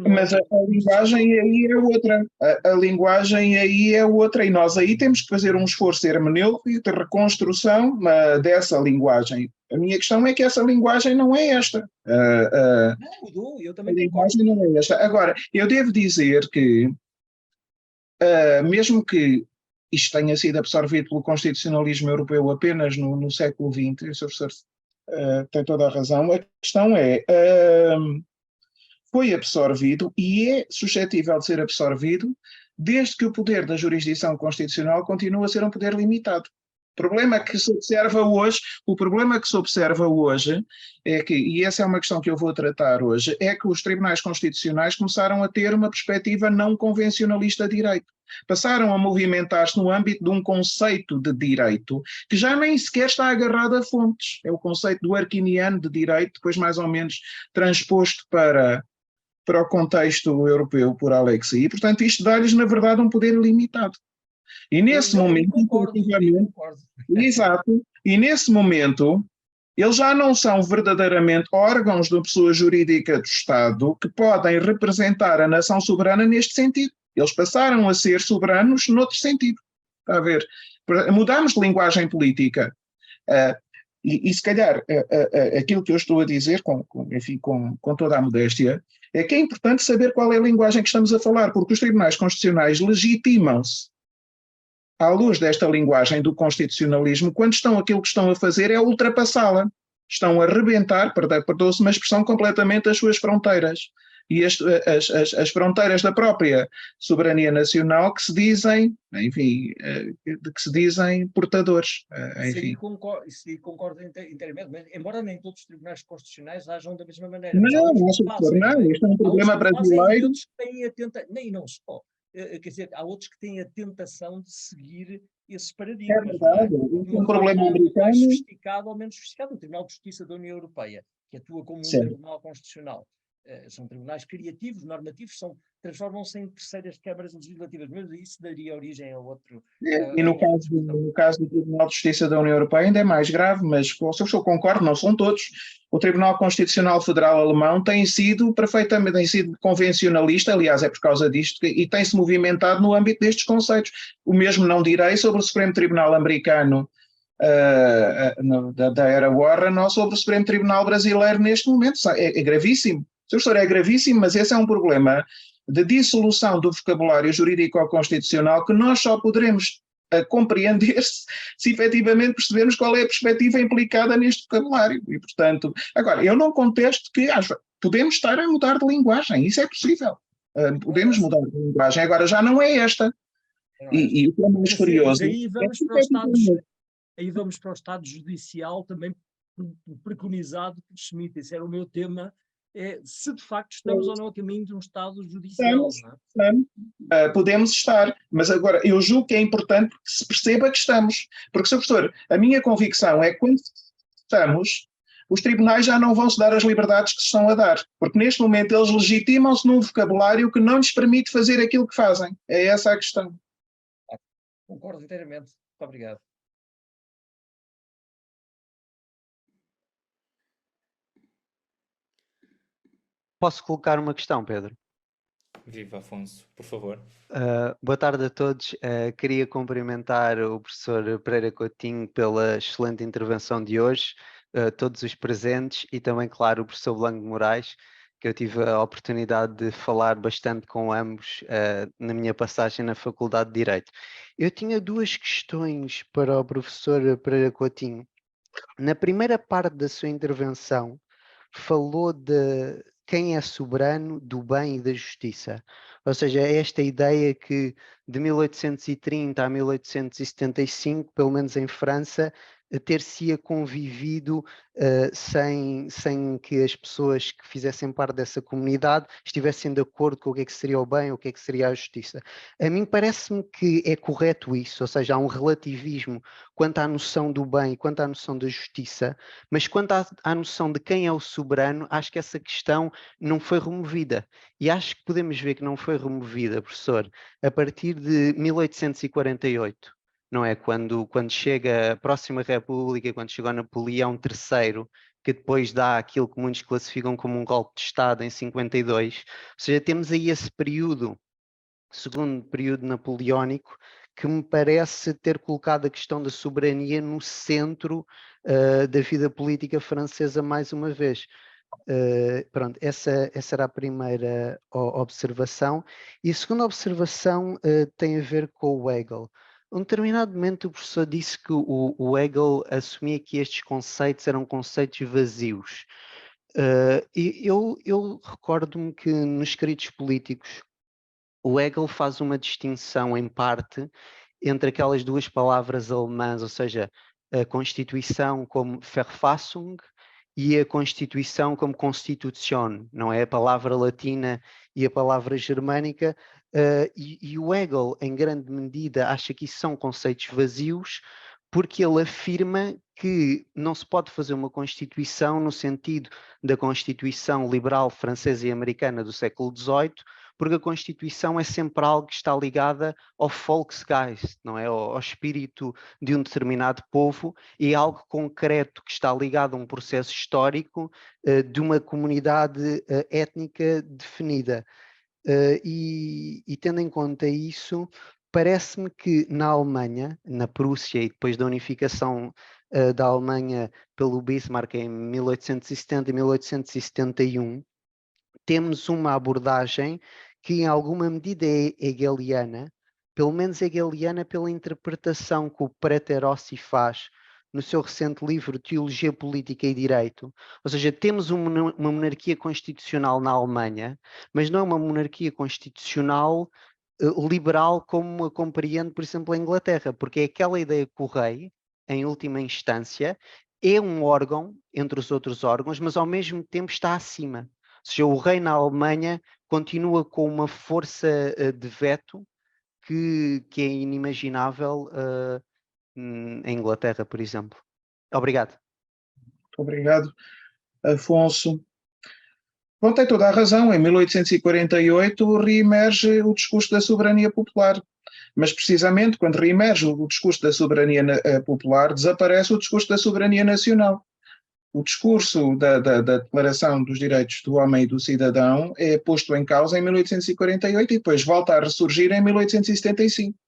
Mas a linguagem aí é outra. A linguagem aí é outra, e nós aí temos que fazer um esforço hermenêutico de reconstrução dessa linguagem. A minha questão é que essa linguagem não é esta. Não mudou, eu também concordo. A linguagem não é esta. Agora, eu devo dizer que, mesmo que isto tenha sido absorvido pelo constitucionalismo europeu apenas no século XX, o Sr. Professor tem toda a razão, a questão é... foi absorvido e é suscetível de ser absorvido desde que o poder da jurisdição constitucional continua a ser um poder limitado. O problema que se observa hoje é que, e essa é uma questão que eu vou tratar hoje, é que os tribunais constitucionais começaram a ter uma perspectiva não convencionalista de direito. Passaram a movimentar-se no âmbito de um conceito de direito que já nem sequer está agarrado a fontes. É o conceito do arquiniano de direito, depois mais ou menos transposto para o contexto europeu por Alexis. E, portanto, isto dá-lhes, na verdade, um poder limitado. E nesse momento, exato, e nesse momento, eles já não são verdadeiramente órgãos de uma pessoa jurídica do Estado que podem representar a nação soberana neste sentido. Eles passaram a ser soberanos noutro sentido. Está a ver? Mudamos de linguagem política. E se calhar aquilo que eu estou a dizer, com toda a modéstia, é que é importante saber qual é a linguagem que estamos a falar, porque os tribunais constitucionais legitimam-se à luz desta linguagem do constitucionalismo quando aquilo que estão a fazer é ultrapassá-la. Estão a rebentar, perdoe-se uma expressão, completamente as suas fronteiras. e as fronteiras da própria soberania nacional que se dizem, enfim, de que se dizem portadores. Enfim. Isso aí concordo inteiramente, mas, embora nem todos os tribunais constitucionais ajam da mesma maneira. Não, acho que não, isto é um problema brasileiro. E outros que têm nem não só. Quer dizer, há outros que têm a tentação de seguir esses paradigmas. É verdade, é um problema americano. Mais sofisticado ou menos sofisticado. O Tribunal de Justiça da União Europeia, que atua como um tribunal constitucional. São tribunais criativos, normativos, transformam-se em terceiras câmaras legislativas, mas isso daria origem a outro. E no caso do Tribunal de Justiça da União Europeia ainda é mais grave, mas eu concordo, não são todos. O Tribunal Constitucional Federal Alemão tem sido convencionalista, aliás, é por causa disto, e tem-se movimentado no âmbito destes conceitos. O mesmo não direi sobre o Supremo Tribunal americano da era Warren ou sobre o Supremo Tribunal brasileiro neste momento. É gravíssimo. Professor, é gravíssimo, mas esse é um problema de dissolução do vocabulário jurídico-constitucional que nós só poderemos compreender se efetivamente percebermos qual é a perspectiva implicada neste vocabulário. E, portanto, agora, eu não contesto que podemos estar a mudar de linguagem, isso é possível. Podemos mudar de linguagem, agora já não é esta. E o que é mais curioso... Aí vamos para o Estado Judicial também preconizado por Schmitt. Esse era o meu tema. Se de facto estamos ou não a caminho de um Estado judicial. Podemos estar, mas agora eu julgo que é importante que se perceba que estamos. Porque, Sr. Professor, a minha convicção é que quando estamos, os tribunais já não vão se dar as liberdades que se estão a dar. Porque neste momento eles legitimam-se num vocabulário que não lhes permite fazer aquilo que fazem. É essa a questão. Concordo inteiramente. Muito obrigado. Posso colocar uma questão, Pedro? Viva, Afonso, por favor. Boa tarde a todos. Queria cumprimentar o professor Pereira Coutinho pela excelente intervenção de hoje, todos os presentes e também, claro, o professor Blanco de Moraes, que eu tive a oportunidade de falar bastante com ambos na minha passagem na Faculdade de Direito. Eu tinha duas questões para o professor Pereira Coutinho. Na primeira parte da sua intervenção, falou de quem é soberano do bem e da justiça. Ou seja, esta ideia que de 1830 a 1875, pelo menos em França, ter-se-ia convivido sem que as pessoas que fizessem parte dessa comunidade estivessem de acordo com o que é que seria o bem, o que é que seria a justiça. A mim parece-me que é correto isso, ou seja, há um relativismo quanto à noção do bem, quanto à noção da justiça, mas quanto à noção de quem é o soberano, acho que essa questão não foi removida. E acho que podemos ver que não foi removida, professor, a partir de 1848. Não é? Quando chega a próxima República, quando chegou Napoleão III, que depois dá aquilo que muitos classificam como um golpe de Estado em 52. Ou seja, temos aí esse período, segundo período napoleónico, que me parece ter colocado a questão da soberania no centro da vida política francesa mais uma vez. Pronto, essa era a primeira observação. E a segunda observação tem a ver com o Hegel. Em um determinado momento o professor disse que o Hegel assumia que estes conceitos eram conceitos vazios. E eu recordo-me que nos escritos políticos o Hegel faz uma distinção em parte entre aquelas duas palavras alemãs, ou seja, a Constituição como Verfassung e a Constituição como Constitution, não é? A palavra latina e a palavra germânica, e o Hegel, em grande medida, acha que isso são conceitos vazios, porque ele afirma que não se pode fazer uma Constituição no sentido da Constituição liberal francesa e americana do século XVIII, porque a Constituição é sempre algo que está ligada ao Volksgeist, não é? Ao espírito de um determinado povo, e é algo concreto que está ligado a um processo histórico de uma comunidade étnica definida. E tendo em conta isso, parece-me que na Alemanha, na Prússia e depois da unificação da Alemanha pelo Bismarck em 1870 e 1871, temos uma abordagem que em alguma medida é hegeliana, pelo menos hegeliana pela interpretação que o Preter Rossi faz no seu recente livro Teologia Política e Direito. Ou seja, temos uma monarquia constitucional na Alemanha, mas não é uma monarquia constitucional liberal como a compreende, por exemplo, a Inglaterra, porque é aquela ideia que o rei, em última instância, é um órgão entre os outros órgãos, mas ao mesmo tempo está acima. Ou seja, o rei na Alemanha continua com uma força de veto que é inimaginável em Inglaterra, por exemplo. Obrigado. Muito obrigado, Afonso. Bom, tem toda a razão. Em 1848 reemerge o discurso da soberania popular. Mas precisamente quando reemerge o discurso da soberania popular, desaparece o discurso da soberania nacional. O discurso da Declaração dos Direitos do Homem e do Cidadão é posto em causa em 1848 e depois volta a ressurgir em 1875.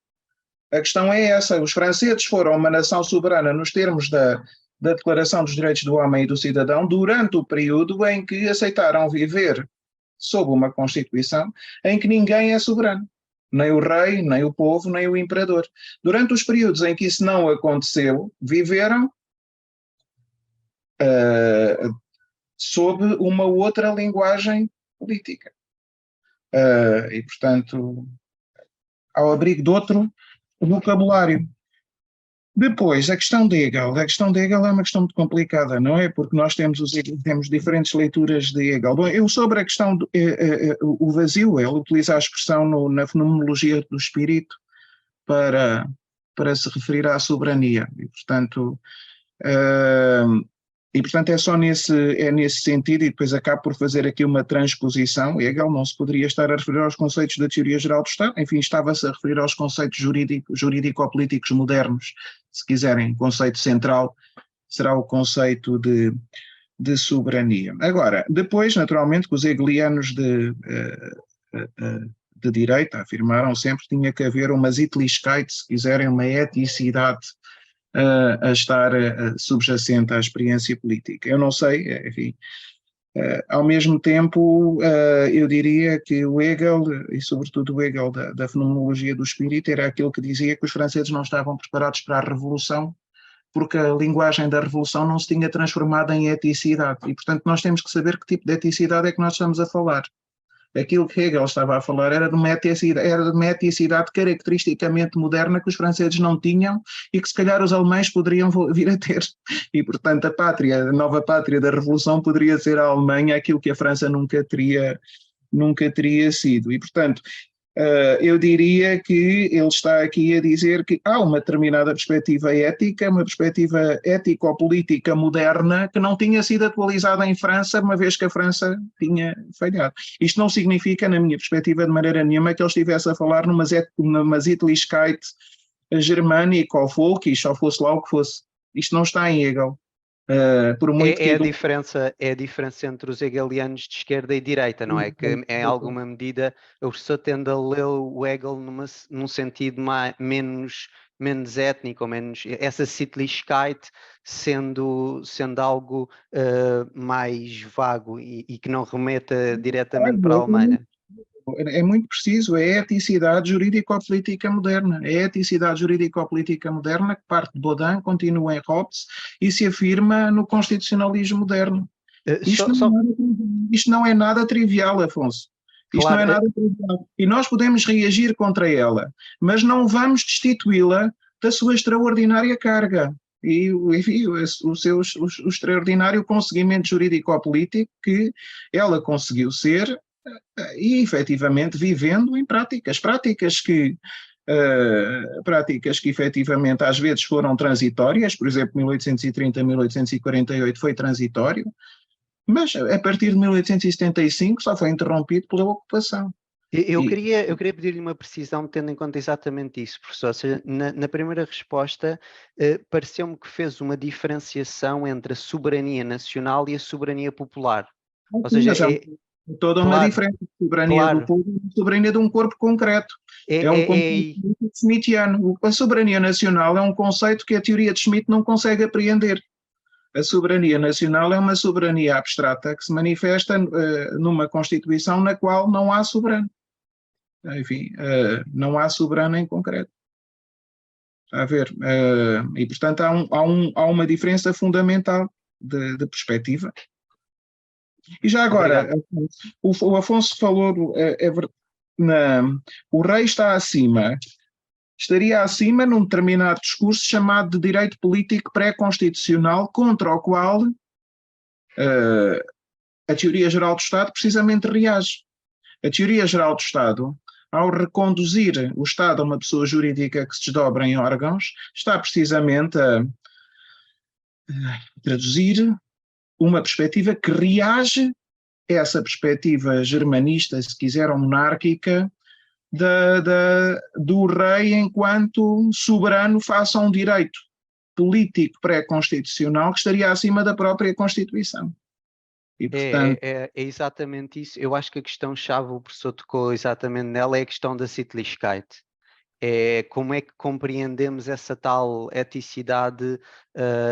A questão é essa: os franceses foram uma nação soberana nos termos da Declaração dos Direitos do Homem e do Cidadão durante o período em que aceitaram viver sob uma Constituição em que ninguém é soberano. Nem o rei, nem o povo, nem o imperador. Durante os períodos em que isso não aconteceu, viveram sob uma outra linguagem política. E, portanto, ao abrigo de outro vocabulário. Depois, a questão de Hegel. A questão de Hegel é uma questão muito complicada, não é? Porque nós temos diferentes leituras de Hegel. Bom, eu sobre a questão do o vazio, ele utiliza a expressão na fenomenologia do espírito para se referir à soberania. E, portanto, é só nesse sentido, e depois acabo por fazer aqui uma transposição. Hegel não se poderia estar a referir aos conceitos da teoria geral do Estado, enfim, estava-se a referir aos conceitos jurídico-políticos modernos. Se quiserem, o conceito central será o conceito de soberania. Agora, depois, naturalmente, que os hegelianos de direita afirmaram sempre que tinha que haver uma Sittlichkeit, se quiserem, uma eticidade a estar subjacente à experiência política. Eu não sei, enfim, ao mesmo tempo eu diria que o Hegel, e sobretudo o Hegel da fenomenologia do espírito, era aquele que dizia que os franceses não estavam preparados para a revolução porque a linguagem da revolução não se tinha transformado em eticidade e, portanto, nós temos que saber que tipo de eticidade é que nós estamos a falar. Aquilo que Hegel estava a falar era de uma eticidade caracteristicamente moderna que os franceses não tinham e que se calhar os alemães poderiam vir a ter. E, portanto, a nova pátria da Revolução poderia ser a Alemanha, aquilo que a França nunca teria sido. E, portanto, eu diria que ele está aqui a dizer que há uma determinada perspectiva ética, uma perspectiva ético-política moderna que não tinha sido atualizada em França, uma vez que a França tinha falhado. Isto não significa, na minha perspectiva, de maneira nenhuma, que ele estivesse a falar numa Sittlichkeit germânica ou folkish, ou fosse lá o que fosse. Isto não está em Hegel. Por muito é a diferença entre os hegelianos de esquerda e direita, não é? Que em alguma medida o professor tende a ler o Hegel num sentido menos étnico, ou menos essa Sittlichkeit sendo algo mais vago e que não remeta diretamente para a Alemanha. É muito preciso, é a eticidade jurídico-política moderna. É a eticidade jurídico-política moderna que parte de Baudin, continua em Hobbes e se afirma no constitucionalismo moderno. Isto não é nada trivial, Afonso. Isto não é nada trivial. E nós podemos reagir contra ela, mas não vamos destituí-la da sua extraordinária carga. E, enfim, o extraordinário conseguimento jurídico-político que ela conseguiu ser e efetivamente vivendo em práticas que efetivamente às vezes foram transitórias, por exemplo 1830 a 1848 foi transitório, mas a partir de 1875 só foi interrompido pela ocupação. Eu queria pedir-lhe uma precisão tendo em conta exatamente isso, professor. Ou seja, na primeira resposta pareceu-me que fez uma diferenciação entre a soberania nacional e a soberania popular. Ou seja, toda uma diferença de soberania do povo e soberania de um corpo concreto. É um conceito smithiano. A soberania nacional é um conceito que a teoria de Schmitt não consegue apreender. A soberania nacional é uma soberania abstrata que se manifesta numa Constituição na qual não há soberano. Enfim, não há soberano em concreto. Está a ver? E, portanto, há uma diferença fundamental de perspectiva. E já agora, o Afonso falou, o rei estaria acima num determinado discurso chamado de direito político pré-constitucional, contra o qual a teoria geral do Estado precisamente reage. A teoria geral do Estado, ao reconduzir o Estado a uma pessoa jurídica que se desdobra em órgãos, está precisamente a traduzir uma perspectiva que reage a essa perspectiva germanista, se quiser, ou monárquica, do rei enquanto soberano face a um direito político pré-constitucional que estaria acima da própria Constituição. E, portanto, é exatamente isso. Eu acho que a questão-chave, o professor tocou exatamente nela, é a questão da Sittlichkeit. É como é que compreendemos essa tal eticidade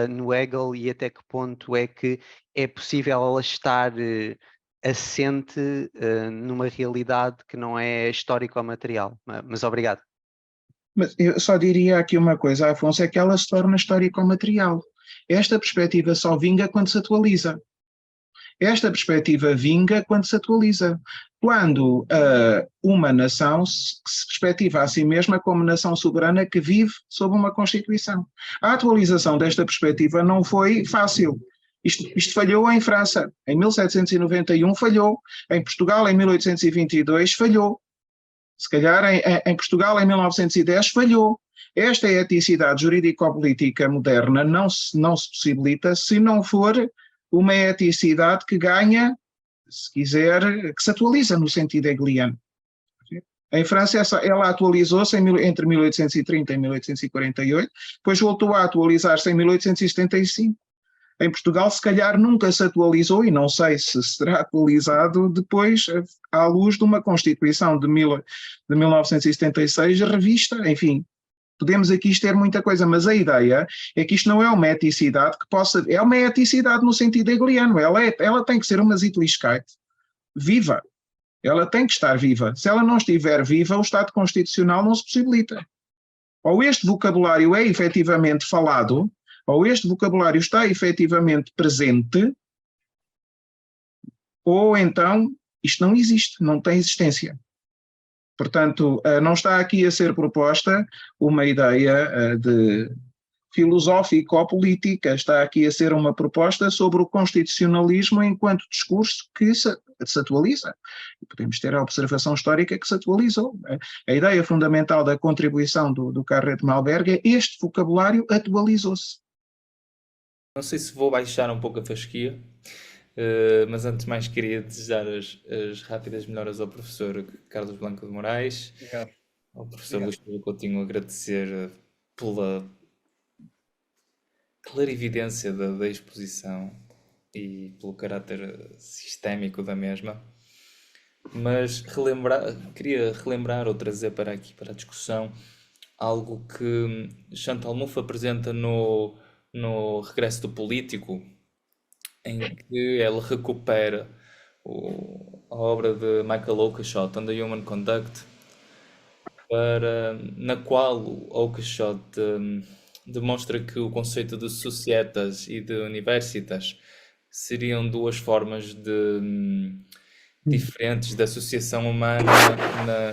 no Hegel e até que ponto é que é possível ela estar assente numa realidade que não é histórico ou material. Mas obrigado. Mas eu só diria aqui uma coisa, Afonso, é que ela se torna histórico-material. Esta perspectiva só vinga quando se atualiza. Esta perspectiva vinga quando se atualiza. Quando uma nação se perspectiva a si mesma como nação soberana que vive sob uma Constituição. A atualização desta perspectiva não foi fácil. Isto falhou em França, em 1791 falhou, em Portugal em 1822 falhou, se calhar em Portugal em 1910 falhou. Esta eticidade jurídico-política moderna não se possibilita se não for uma eticidade que ganha, se quiser, que se atualiza no sentido hegeliano. Em França ela atualizou-se entre 1830 e 1848, depois voltou a atualizar-se em 1875. Em Portugal, se calhar, nunca se atualizou, e não sei se será atualizado depois, à luz de uma Constituição de 1976, revista, enfim. Podemos aqui ter muita coisa, mas a ideia é que isto não é uma eticidade que possa... É uma eticidade no sentido hegeliano. Ela tem que ser uma Sittlichkeit viva. Ela tem que estar viva. Se ela não estiver viva, o Estado Constitucional não se possibilita. Ou este vocabulário é efetivamente falado, ou este vocabulário está efetivamente presente, ou então isto não existe, não tem existência. Portanto, não está aqui a ser proposta uma ideia de filosófico-política, está aqui a ser uma proposta sobre o constitucionalismo enquanto discurso que se atualiza. Podemos ter a observação histórica que se atualizou. A ideia fundamental da contribuição do Carrete Malberg é este vocabulário atualizou-se. Não sei se vou baixar um pouco a fasquia, mas antes de mais queria desejar as rápidas melhoras ao professor Carlos Blanco de Moraes, Obrigado. ao professor Luís Pedro Coutinho, agradecer pela clarividência da exposição e pelo caráter sistémico da mesma. Mas queria relembrar ou trazer para aqui, para a discussão, algo que Chantal Mouffe apresenta no Regresso do Político, em que ela recupera a obra de Michael Oakeshott, On the Human Conduct, na qual o Oakeshott demonstra que o conceito de societas e de universitas seriam duas formas diferentes de associação humana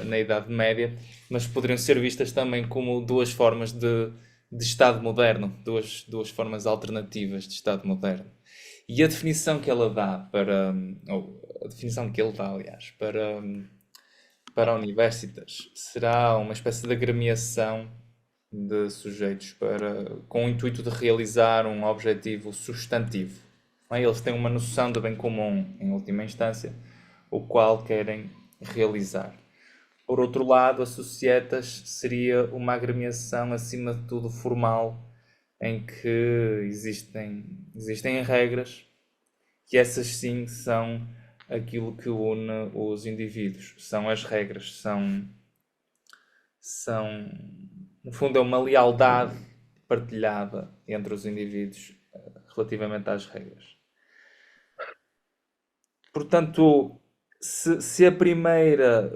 na Idade Média, mas poderiam ser vistas também como duas formas de Estado moderno, duas formas alternativas de Estado moderno. E a definição que ela dá ou a definição que ele dá, aliás, para universitas será uma espécie de agremiação de sujeitos com o intuito de realizar um objetivo substantivo. Eles têm uma noção de bem comum, em última instância, o qual querem realizar. Por outro lado, a societas seria uma agremiação, acima de tudo, formal, em que existem regras, que essas sim são aquilo que une os indivíduos. São as regras, no fundo, é uma lealdade partilhada entre os indivíduos relativamente às regras. Portanto, se a primeira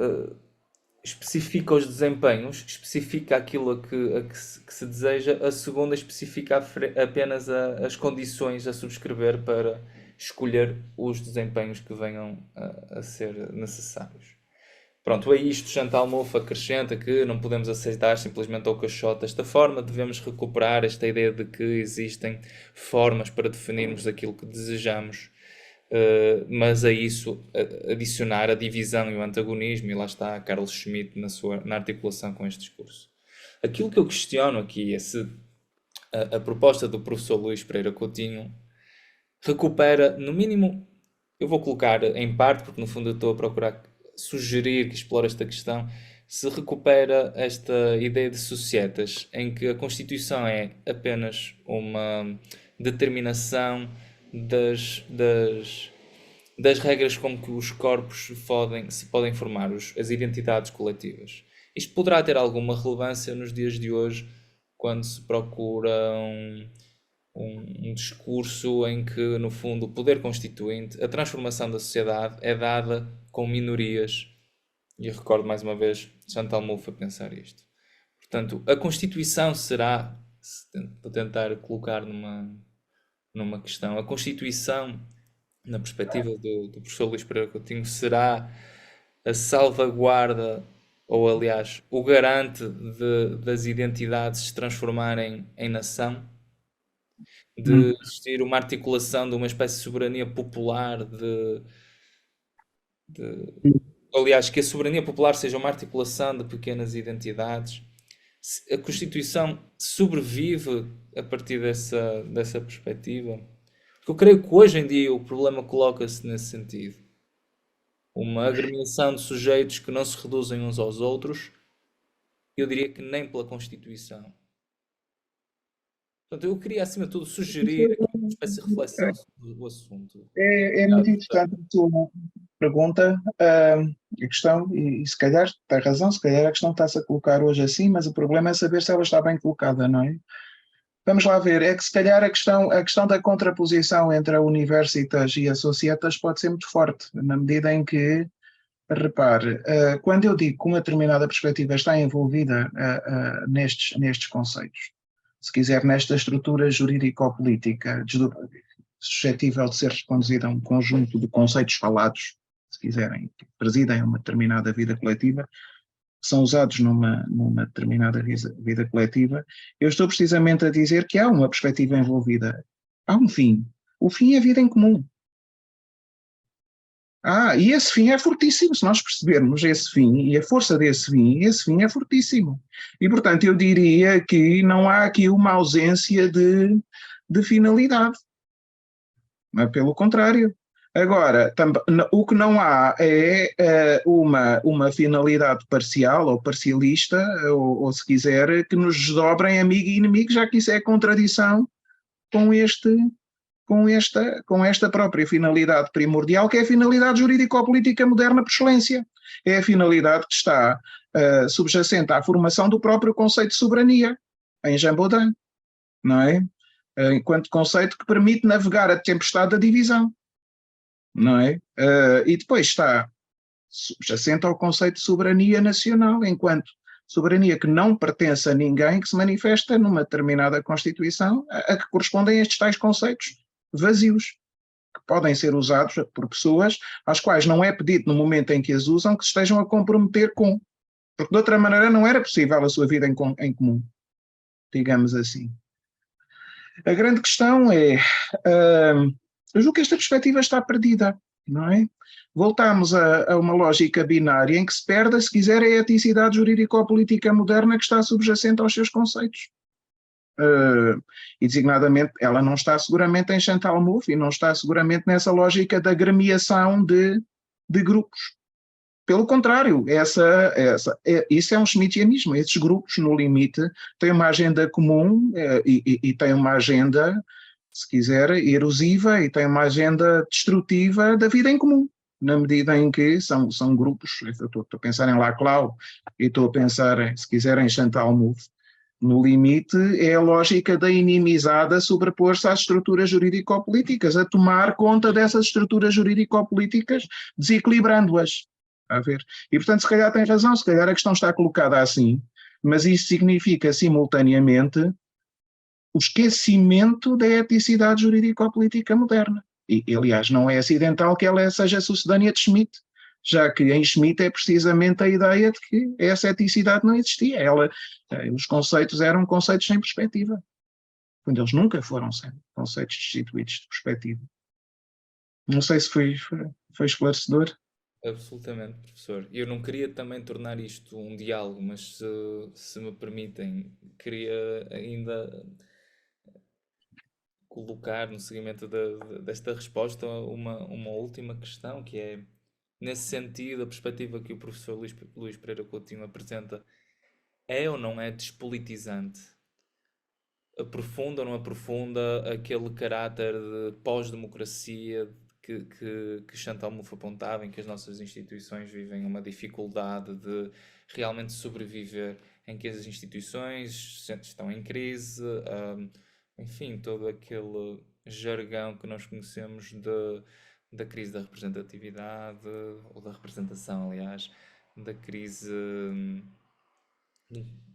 especifica os desempenhos, especifica aquilo que se deseja, a segunda especifica apenas as condições a subscrever para escolher os desempenhos que venham a ser necessários. Pronto, é isto. Chantal Mouffe acrescenta que não podemos aceitar simplesmente ao caixote desta forma, devemos recuperar esta ideia de que existem formas para definirmos aquilo que desejamos, mas a isso adicionar a divisão e o antagonismo, e lá está Carl Schmitt na articulação com este discurso. Aquilo que eu questiono aqui é se a proposta do professor Luís Pereira Coutinho recupera, no mínimo, eu vou colocar em parte, porque no fundo eu estou a procurar sugerir que explore esta questão, se recupera esta ideia de societas, em que a Constituição é apenas uma determinação das regras com que os corpos se podem formar, as identidades coletivas. Isto poderá ter alguma relevância nos dias de hoje, quando se procura um discurso em que, no fundo, o poder constituinte, a transformação da sociedade é dada com minorias. E eu recordo mais uma vez Chantal Mouffe a pensar isto. Portanto, a Constituição será, vou tentar colocar numa questão, a Constituição, na perspectiva do professor Luís Pereira Coutinho, será a salvaguarda, ou aliás, o garante das identidades se transformarem em nação, de existir uma articulação de uma espécie de soberania popular, aliás, que a soberania popular seja uma articulação de pequenas identidades. A Constituição sobrevive a partir dessa perspectiva? Porque eu creio que hoje em dia o problema coloca-se nesse sentido. Uma agremiação de sujeitos que não se reduzem uns aos outros, eu diria que nem pela Constituição. Portanto, eu queria, acima de tudo, sugerir aqui uma espécie de reflexão sobre o assunto. É muito interessante a tua pergunta, a questão, e se calhar tem razão, se calhar a questão está-se a colocar hoje assim, mas o problema é saber se ela está bem colocada, não é? Vamos lá ver, é que se calhar a questão da contraposição entre a universitas e a societas pode ser muito forte, na medida em que, repare, quando eu digo que uma determinada perspectiva está envolvida nestes conceitos, se quiser, nesta estrutura jurídico-política suscetível de ser reconduzida a um conjunto de conceitos falados, se quiserem, que presidem uma determinada vida coletiva, são usados numa determinada vida coletiva, eu estou precisamente a dizer que há uma perspectiva envolvida. Há um fim. O fim é a vida em comum. E esse fim é fortíssimo, se nós percebermos esse fim e a força desse fim, esse fim é fortíssimo. E, portanto, eu diria que não há aqui uma ausência de finalidade. Mas, pelo contrário. Agora, o que não há é uma finalidade parcial ou parcialista, ou se quiser, que nos desdobre em amigo e inimigo, já que isso é contradição com esta própria finalidade primordial, que é a finalidade jurídico-política moderna por excelência. É a finalidade que está subjacente à formação do próprio conceito de soberania, em Jean Baudin, não é? Enquanto conceito que permite navegar a tempestade da divisão, não é? E depois está subjacente ao conceito de soberania nacional, enquanto soberania que não pertence a ninguém, que se manifesta numa determinada Constituição, a que correspondem estes tais conceitos vazios, que podem ser usados por pessoas às quais não é pedido no momento em que as usam que se estejam a comprometer com, porque de outra maneira não era possível a sua vida em comum, digamos assim. A grande questão é, eu julgo que esta perspectiva está perdida, não é? Voltamos a uma lógica binária em que se perde, se quiser, a eticidade jurídico-política moderna que está subjacente aos seus conceitos. E designadamente, ela não está seguramente em Chantal Mouffe e não está seguramente nessa lógica da agremiação de grupos. Pelo contrário, isso é um schmittianismo. Esses grupos, no limite, têm uma agenda comum e têm uma agenda, se quiser, erosiva e têm uma agenda destrutiva da vida em comum, na medida em que são grupos, estou a pensar em Laclau e estou a pensar, se quiser, em Chantal Mouffe. No limite, é a lógica da inimizada sobrepor-se às estruturas jurídico-políticas, a tomar conta dessas estruturas jurídico-políticas, desequilibrando-as. A ver. E, portanto, se calhar tem razão, se calhar a questão está colocada assim, mas isso significa, simultaneamente, o esquecimento da eticidade jurídico-política moderna. E, aliás, não é acidental que ela seja sucedânea de Schmitt, já que em Schmitt é precisamente a ideia de que essa eticidade não existia. Os conceitos eram conceitos sem perspectiva, quando eles nunca foram conceitos destituídos de perspectiva. Não sei se foi esclarecedor. Absolutamente, professor. Eu não queria também tornar isto um diálogo, mas se me permitem, queria ainda colocar no seguimento desta resposta uma última questão, que é, nesse sentido, a perspectiva que o professor Luís Pereira Coutinho apresenta é ou não é despolitizante? Aprofunda ou não aprofunda aquele caráter de pós-democracia que Chantal Mouffe apontava, em que as nossas instituições vivem uma dificuldade de realmente sobreviver, em que as instituições estão em crise, enfim, todo aquele jargão que nós conhecemos da crise da representatividade, ou da representação, aliás, da crise,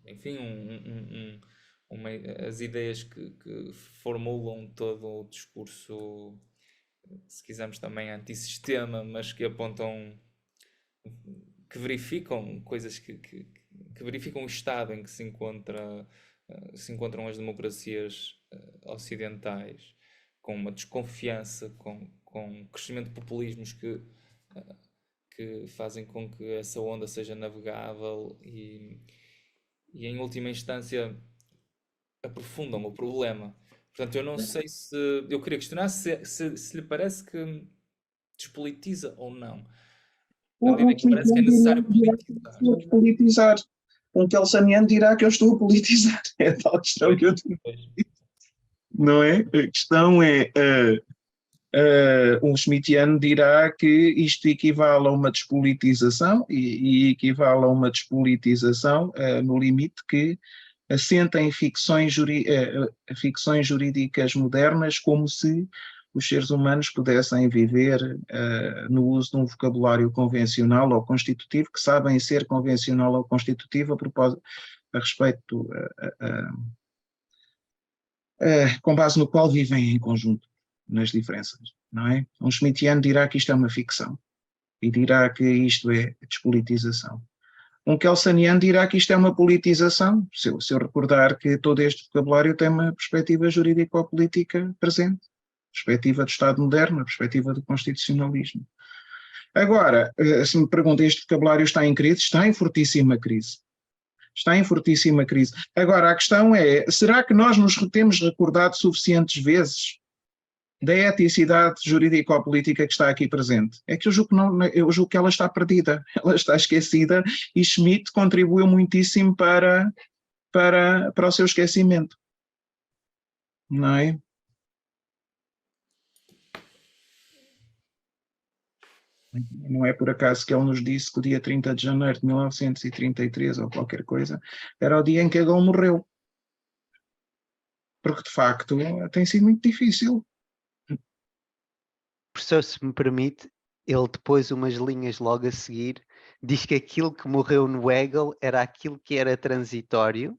enfim, as ideias que formulam todo o discurso, se quisermos também antissistema, mas que apontam, que verificam coisas que verificam o estado em que se encontram as democracias ocidentais, com uma desconfiança, com crescimento de populismos que fazem com que essa onda seja navegável e em última instância aprofundam o problema. Portanto, eu não sei se... Eu queria questionar se lhe parece que despolitiza ou não. Na medida que parece que é necessário politizar. Um kelsaniano dirá que eu estou a politizar. É a tal questão que eu tenho. Não é? A questão é... um schmittiano dirá que isto equivale a uma despolitização e equivale a uma despolitização no limite que assenta em ficções jurídicas modernas, como se os seres humanos pudessem viver no uso de um vocabulário convencional ou constitutivo, que sabem ser convencional ou constitutivo a respeito, com base no qual vivem em conjunto, nas diferenças, não é? Um schmittiano dirá que isto é uma ficção e dirá que isto é despolitização. Um kelsaniano dirá que isto é uma politização, se eu recordar que todo este vocabulário tem uma perspectiva jurídico-política presente, perspectiva do Estado moderno, a perspectiva do constitucionalismo. Agora, se me pergunta, este vocabulário está em crise? Está em fortíssima crise. Está em fortíssima crise. Agora, a questão é, será que nós nos temos recordado suficientes vezes da eticidade jurídico-política que está aqui presente? É que eu julgo que ela está perdida, ela está esquecida, e Schmitt contribuiu muitíssimo para o seu esquecimento. Não é? Não é por acaso que ele nos disse que o dia 30 de janeiro de 1933, ou qualquer coisa, era o dia em que Hegel morreu. Porque, de facto, tem sido muito difícil. Professor, se me permite, ele depois, umas linhas logo a seguir, diz que aquilo que morreu no Hegel era aquilo que era transitório,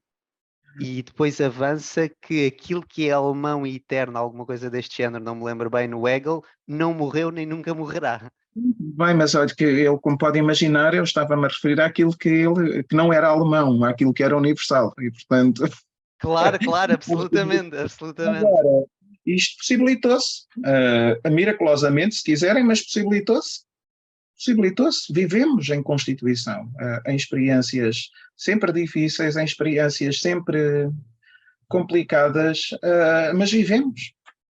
e depois avança que aquilo que é alemão e eterno, alguma coisa deste género, não me lembro bem, no Hegel, não morreu nem nunca morrerá. Bem, mas olha que ele, como pode imaginar, eu estava-me a referir àquilo que não era alemão, àquilo que era universal, e portanto... Claro, absolutamente. Agora, isto possibilitou-se, miraculosamente, se quiserem, mas possibilitou-se, vivemos em Constituição, em experiências sempre difíceis, em experiências sempre complicadas, mas vivemos.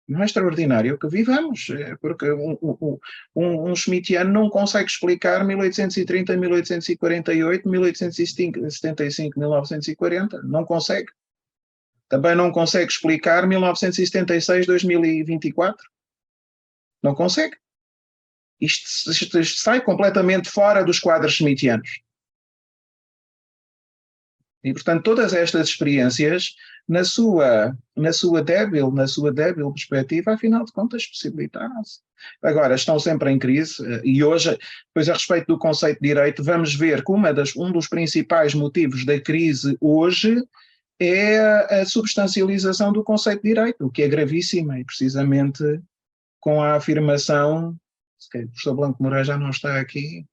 Não é extraordinário que vivamos, porque um schmittiano não consegue explicar 1830, 1848, 1875, 1940, não consegue. Também não consegue explicar 1976, 2024. Não consegue. Isto sai completamente fora dos quadros schmittianos. E, portanto, todas estas experiências, na sua débil perspectiva, afinal de contas, possibilitaram-se. Agora, estão sempre em crise, e hoje, pois a respeito do conceito de direito, vamos ver que um dos principais motivos da crise hoje é a substancialização do conceito de direito, o que é gravíssima, e precisamente com a afirmação, que o professor Blanco Moraes já não está aqui,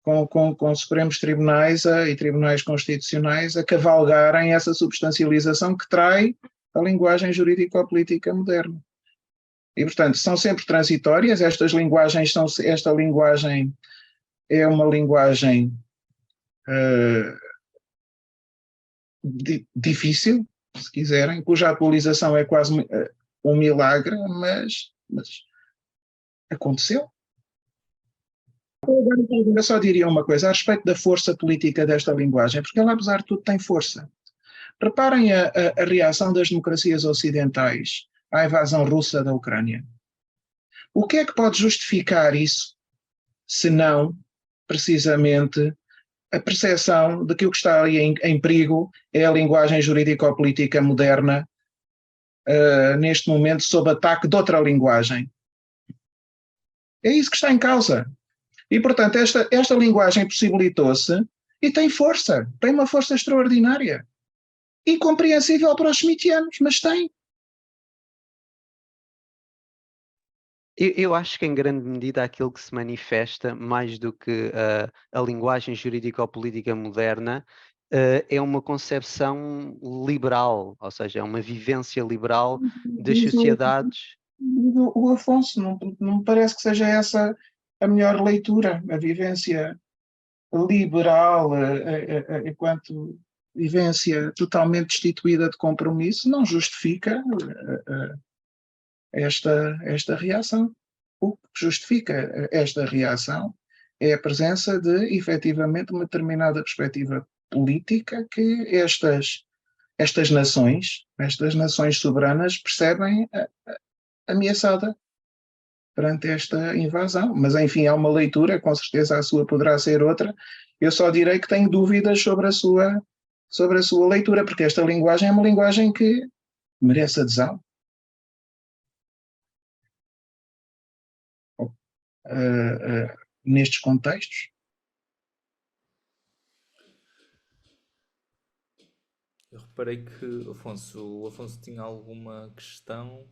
com Supremos Tribunais e Tribunais Constitucionais a cavalgarem essa substancialização que trai a linguagem jurídico-política moderna. E, portanto, são sempre transitórias, esta linguagem é uma linguagem difícil, se quiserem, cuja atualização é quase um milagre, mas aconteceu. Eu só diria uma coisa a respeito da força política desta linguagem, porque ela, apesar de tudo, tem força. Reparem a reação das democracias ocidentais à invasão russa da Ucrânia. O que é que pode justificar isso, se não, precisamente, a percepção de que o que está ali em perigo é a linguagem jurídico-política moderna, neste momento, sob ataque de outra linguagem? É isso que está em causa. E, portanto, esta linguagem possibilitou-se e tem força, tem uma força extraordinária. Incompreensível para os schmittianos, mas tem. Eu acho que em grande medida aquilo que se manifesta, mais do que a linguagem jurídico-política moderna, é uma concepção liberal, ou seja, é uma vivência liberal das sociedades. O Afonso, não me parece que seja essa a melhor leitura, a vivência liberal, enquanto vivência totalmente destituída de compromisso, não justifica esta reação. O que justifica esta reação é a presença de, efetivamente, uma determinada perspectiva política que estas nações soberanas percebem ameaçada perante esta invasão. Mas, enfim, há uma leitura, com certeza a sua poderá ser outra. Eu só direi que tenho dúvidas sobre a sua leitura, porque esta linguagem é uma linguagem que merece adesão. Nestes contextos. Eu reparei que o Afonso tinha alguma questão.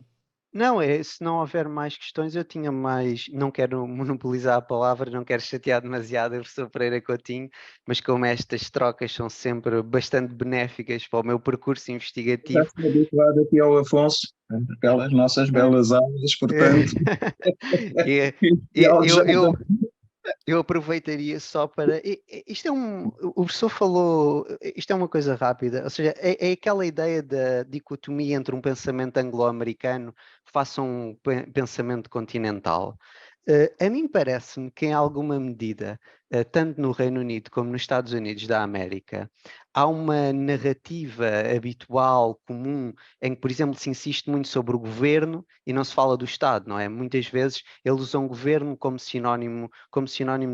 Não, se não houver mais questões, eu tinha mais. Não quero monopolizar a palavra, não quero chatear demasiado o professor Pereira Coutinho, mas como estas trocas são sempre bastante benéficas para o meu percurso investigativo. Já estou habituado aqui ao Afonso, pelas nossas belas aulas, portanto. Eu aproveitaria só para. O professor falou. Isto é uma coisa rápida, ou seja, é aquela ideia da dicotomia entre um pensamento anglo-americano face a um pensamento continental. A mim parece-me que, em alguma medida, tanto no Reino Unido como nos Estados Unidos da América, há uma narrativa habitual, comum, em que, por exemplo, se insiste muito sobre o governo e não se fala do Estado, não é? Muitas vezes eles usam governo como sinónimo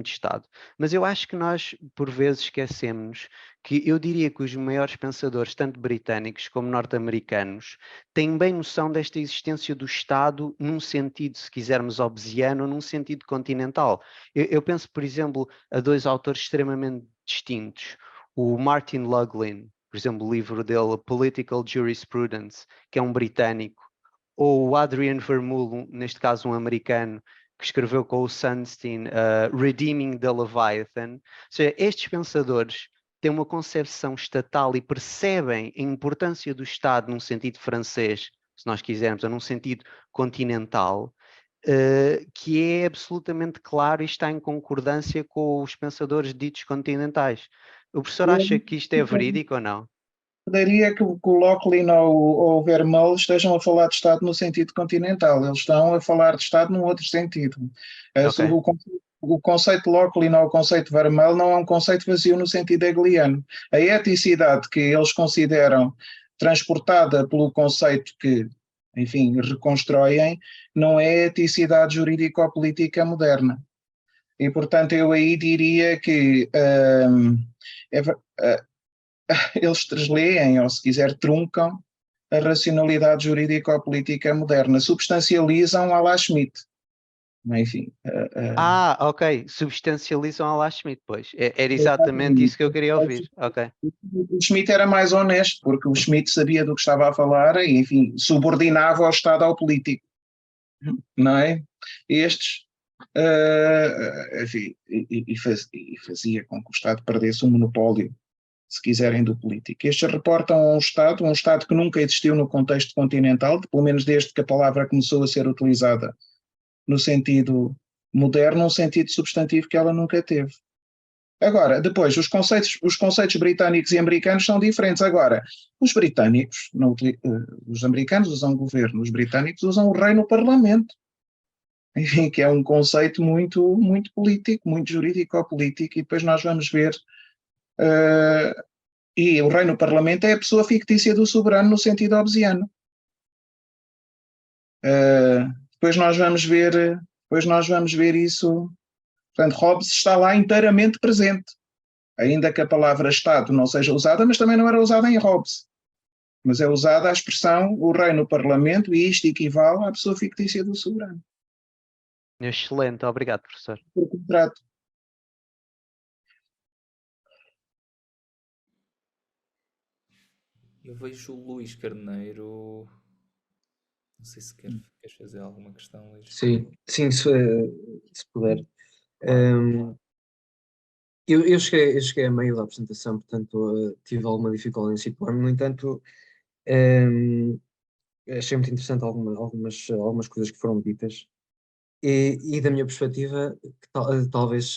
de Estado. Mas eu acho que nós, por vezes, esquecemos que eu diria que os maiores pensadores, tanto britânicos como norte-americanos, têm bem noção desta existência do Estado num sentido, se quisermos, hobbesiano, ou num sentido continental. Eu penso, por exemplo, a dois autores extremamente distintos. O Martin Luglin, por exemplo, o livro dele, Political Jurisprudence, que é um britânico, ou o Adrian Vermeulen, neste caso um americano, que escreveu com o Sunstein, Redeeming the Leviathan. Ou seja, estes pensadores têm uma concepção estatal e percebem a importância do Estado num sentido francês, se nós quisermos, ou num sentido continental, que é absolutamente claro e está em concordância com os pensadores ditos continentais. O professor acha que isto é verídico ou não? Daria que o Locklin ou o Vermeulen estejam a falar de Estado no sentido continental. Eles estão a falar de Estado num outro sentido. Okay. O conceito de Locklin ou o conceito de Vermeulen não é um conceito vazio no sentido hegeliano. A eticidade que eles consideram transportada pelo conceito que, enfim, reconstroem, não é eticidade jurídico-política moderna. E, portanto, eu aí diria que eles tresleem, ou se quiser truncam, a racionalidade jurídico-política moderna, substancializam à la Schmitt. Enfim. Ok, substancializam a la Schmitt, pois. Era exatamente isso que eu queria ouvir. Ok. O Schmitt era mais honesto, porque o Schmitt sabia do que estava a falar e, enfim, subordinava o Estado ao político, não é? Estes, enfim, fazia com que o Estado perdesse o monopólio, se quiserem, do político. Estes reportam a um Estado que nunca existiu no contexto continental, pelo menos desde que a palavra começou a ser utilizada no sentido moderno, um sentido substantivo que ela nunca teve. Agora, depois, os conceitos britânicos e americanos são diferentes. Agora, os britânicos, os americanos usam governo, os britânicos usam o rei no parlamento. Enfim, que é um conceito muito, muito político, muito jurídico-político, e depois nós vamos ver. E o rei no parlamento é a pessoa fictícia do soberano no sentido hobbesiano. Depois nós vamos ver isso. Portanto, Hobbes está lá inteiramente presente, ainda que a palavra Estado não seja usada, mas também não era usada em Hobbes. Mas é usada a expressão o rei no parlamento, e isto equivale à pessoa fictícia do soberano. Excelente, obrigado, professor. Por contrato. Eu vejo o Luís Carneiro. Não sei se queres fazer alguma questão, Luís. Sim, se puder. Eu cheguei a meio da apresentação, portanto tive alguma dificuldade em situar-me. No entanto, achei muito interessante algumas coisas que foram ditas. E da minha perspectiva, talvez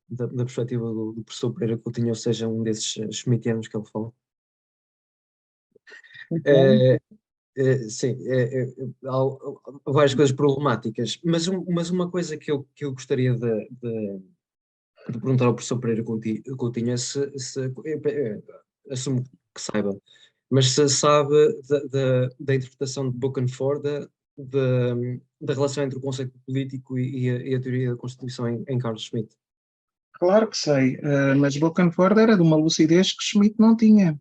da perspectiva do professor Pereira Coutinho, seja um desses schmittianos que ele fala. Sim, há várias coisas problemáticas, mas uma coisa que eu gostaria de perguntar ao professor Pereira Coutinho é assumo que saiba, mas se sabe da interpretação de Bokenforde da relação entre o conceito político e a teoria da Constituição em Carl Schmitt. Claro que sei, mas Bokenforde era de uma lucidez que Schmitt não tinha.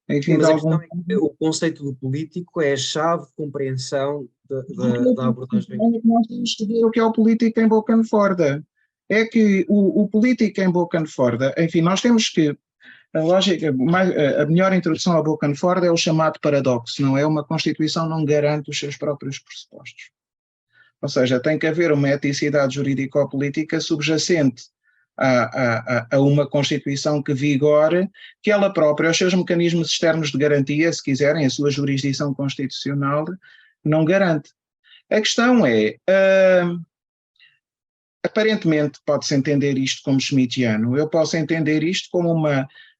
Enfim, mas a questão é que o conceito do político é a chave de compreensão da abordagem. Nós temos que ver o que é o político em Bokenforde. É que o político em Bokenforde, enfim, nós temos que. A melhor introdução a Bokenforde é o chamado paradoxo, não é? Uma Constituição não garante os seus próprios pressupostos. Ou seja, tem que haver uma eticidade jurídico-política subjacente a uma Constituição que vigore, que ela própria, os seus mecanismos externos de garantia, se quiserem, a sua jurisdição constitucional, não garante. A questão é, aparentemente pode-se entender isto como schmittiano, eu posso entender isto como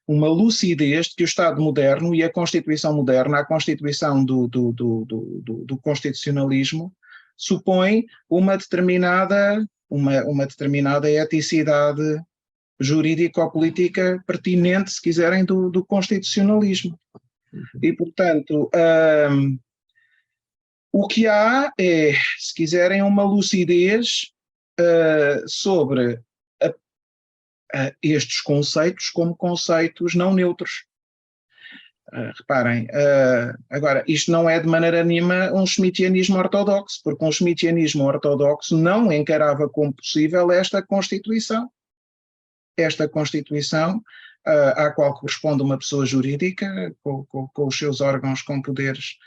uma lucidez de que o Estado moderno e a Constituição moderna, a Constituição do constitucionalismo, supõe uma determinada eticidade jurídico-política pertinente, se quiserem, do constitucionalismo. E, portanto, o que há é, se quiserem, uma lucidez sobre estes conceitos como conceitos não neutros. Reparem, agora, isto não é de maneira nenhuma um schmittianismo ortodoxo, porque um schmittianismo ortodoxo não encarava como possível esta Constituição. Esta Constituição, à qual corresponde uma pessoa jurídica, com os seus órgãos com poderes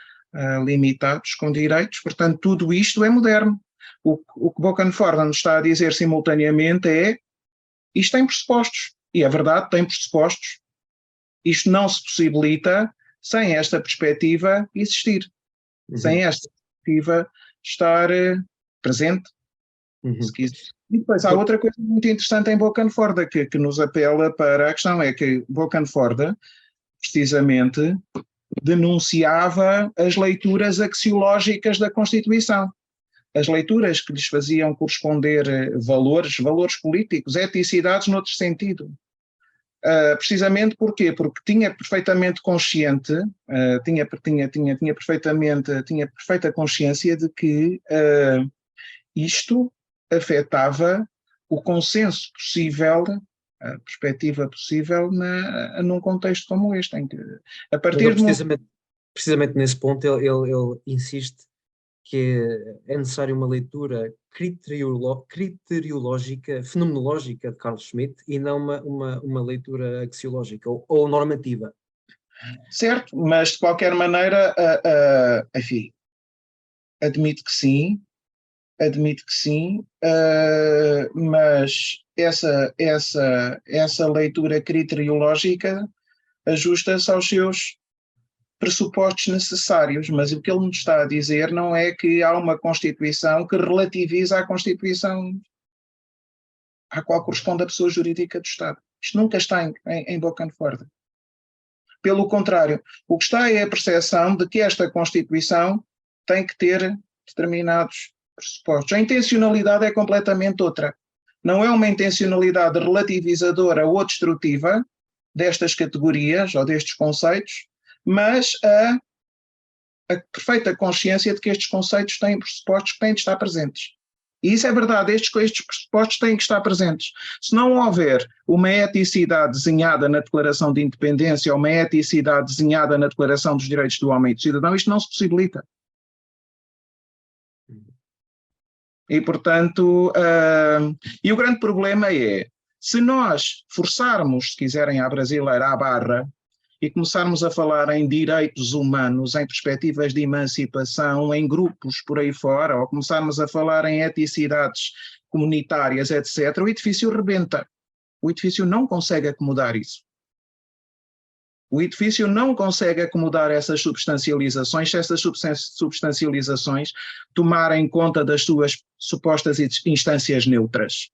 limitados, com direitos, portanto, tudo isto é moderno. O que Bokenforde nos está a dizer simultaneamente é isto tem pressupostos, e é verdade, tem pressupostos. Isto não se possibilita sem esta perspectiva existir, sem esta perspectiva estar presente, se quiser. E depois há outra coisa muito interessante em Bokenforde que nos apela para a questão, é que Bokenforde, precisamente, denunciava as leituras axiológicas da Constituição. As leituras que lhes faziam corresponder valores políticos, eticidades noutro sentido. Precisamente porquê? Porque tinha perfeitamente consciente, tinha perfeita consciência de que isto afetava o consenso possível a perspectiva possível num contexto como este, em que, a Mas partir ele de um... precisamente nesse ponto, ele insiste que é necessário uma leitura criteriológica, fenomenológica de Carl Schmitt e não uma leitura axiológica ou normativa. Certo, mas de qualquer maneira, enfim, admito que sim, mas essa leitura criteriológica ajusta-se aos seus pressupostos necessários, mas o que ele nos está a dizer não é que há uma Constituição que relativiza a Constituição à qual corresponde a pessoa jurídica do Estado. Isto nunca está em Bocanforde. Pelo contrário, o que está é a percepção de que esta Constituição tem que ter determinados pressupostos. A intencionalidade é completamente outra. Não é uma intencionalidade relativizadora ou destrutiva destas categorias ou destes conceitos, mas a perfeita consciência de que estes conceitos têm pressupostos que têm de estar presentes. E isso é verdade, estes pressupostos têm que estar presentes. Se não houver uma eticidade desenhada na Declaração de Independência ou uma eticidade desenhada na Declaração dos Direitos do Homem e do Cidadão, isto não se possibilita. E, portanto, e o grande problema é, se nós forçarmos, se quiserem, à brasileira, à barra, e começarmos a falar em direitos humanos, em perspectivas de emancipação, em grupos por aí fora, ou começarmos a falar em eticidades comunitárias, etc., o edifício rebenta. O edifício não consegue acomodar isso. O edifício não consegue acomodar essas substancializações, se essas substancializações tomarem conta das suas supostas instâncias neutras.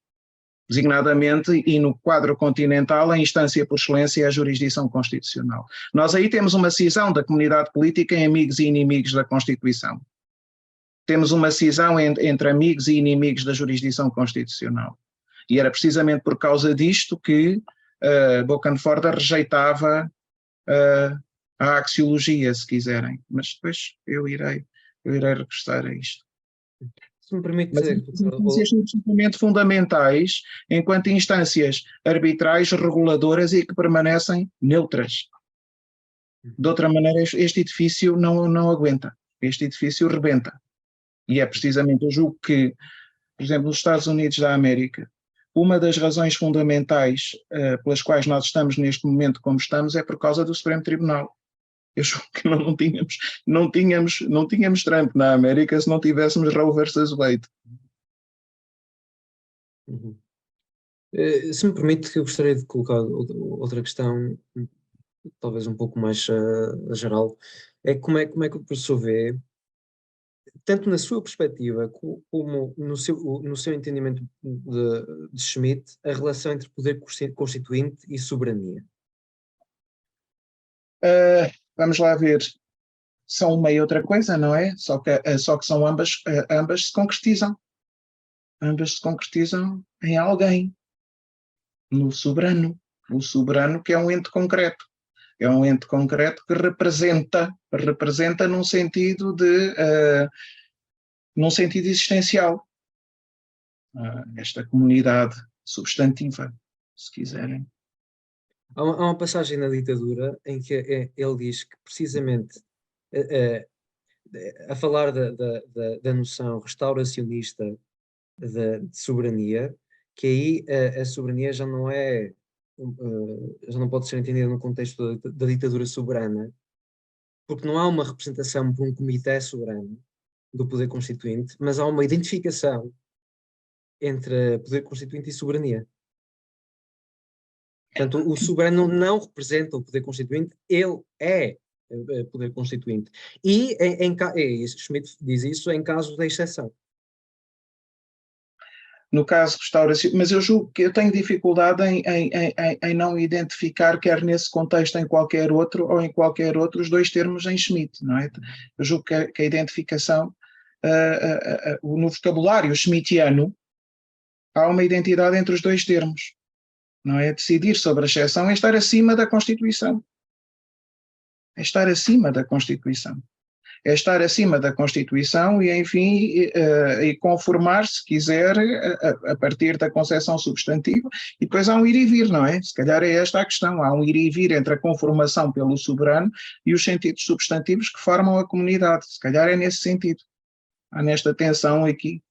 Designadamente, e no quadro continental, a instância por excelência é a jurisdição constitucional. Nós aí temos uma cisão da comunidade política em amigos e inimigos da Constituição. Temos uma cisão entre amigos e inimigos da jurisdição constitucional. E era precisamente por causa disto que Bocanforde rejeitava a axiologia, se quiserem. Mas depois eu irei regressar a isto. Se me permite... Mas instâncias absolutamente fundamentais enquanto instâncias arbitrais, reguladoras e que permanecem neutras. De outra maneira, este edifício não aguenta. Este edifício rebenta. E é precisamente, eu julgo que, por exemplo, nos Estados Unidos da América, uma das razões fundamentais pelas quais nós estamos neste momento como estamos é por causa do Supremo Tribunal. Eu julgo que não tínhamos Trump na América se não tivéssemos Roe versus Wade. Uhum. Se me permite, que eu gostaria de colocar outra questão, talvez um pouco mais geral, é como é que o professor vê, tanto na sua perspectiva como no seu entendimento de Schmitt, a relação entre poder constituinte e soberania. Vamos lá ver. São uma e outra coisa, não é? Só que são ambas se concretizam. Ambas se concretizam em alguém. No soberano. O soberano que é um ente concreto. É um ente concreto que representa num sentido existencial. Esta comunidade substantiva, se quiserem. Há uma passagem na ditadura em que ele diz que precisamente a falar da noção restauracionista de soberania, que aí a soberania já não pode ser entendida no contexto da ditadura soberana, porque não há uma representação por um comitê soberano do poder constituinte, mas há uma identificação entre poder constituinte e soberania. Portanto, o soberano não representa o poder constituinte, ele é poder constituinte. E Schmitt diz isso em caso de exceção. No caso restauração, mas eu julgo que eu tenho dificuldade em não identificar, quer nesse contexto em qualquer outro, ou em qualquer outro, os dois termos em Schmitt, não é? Eu julgo que a identificação, no vocabulário schmittiano, há uma identidade entre os dois termos. Não é? Decidir sobre a exceção é estar acima da Constituição. É estar acima da Constituição. é estar acima da Constituição e, enfim, e conformar, se quiser, a partir da concepção substantiva, e depois há um ir e vir, não é? Se calhar é esta a questão, há um ir e vir entre a conformação pelo soberano e os sentidos substantivos que formam a comunidade, se calhar é nesse sentido, há nesta tensão aqui.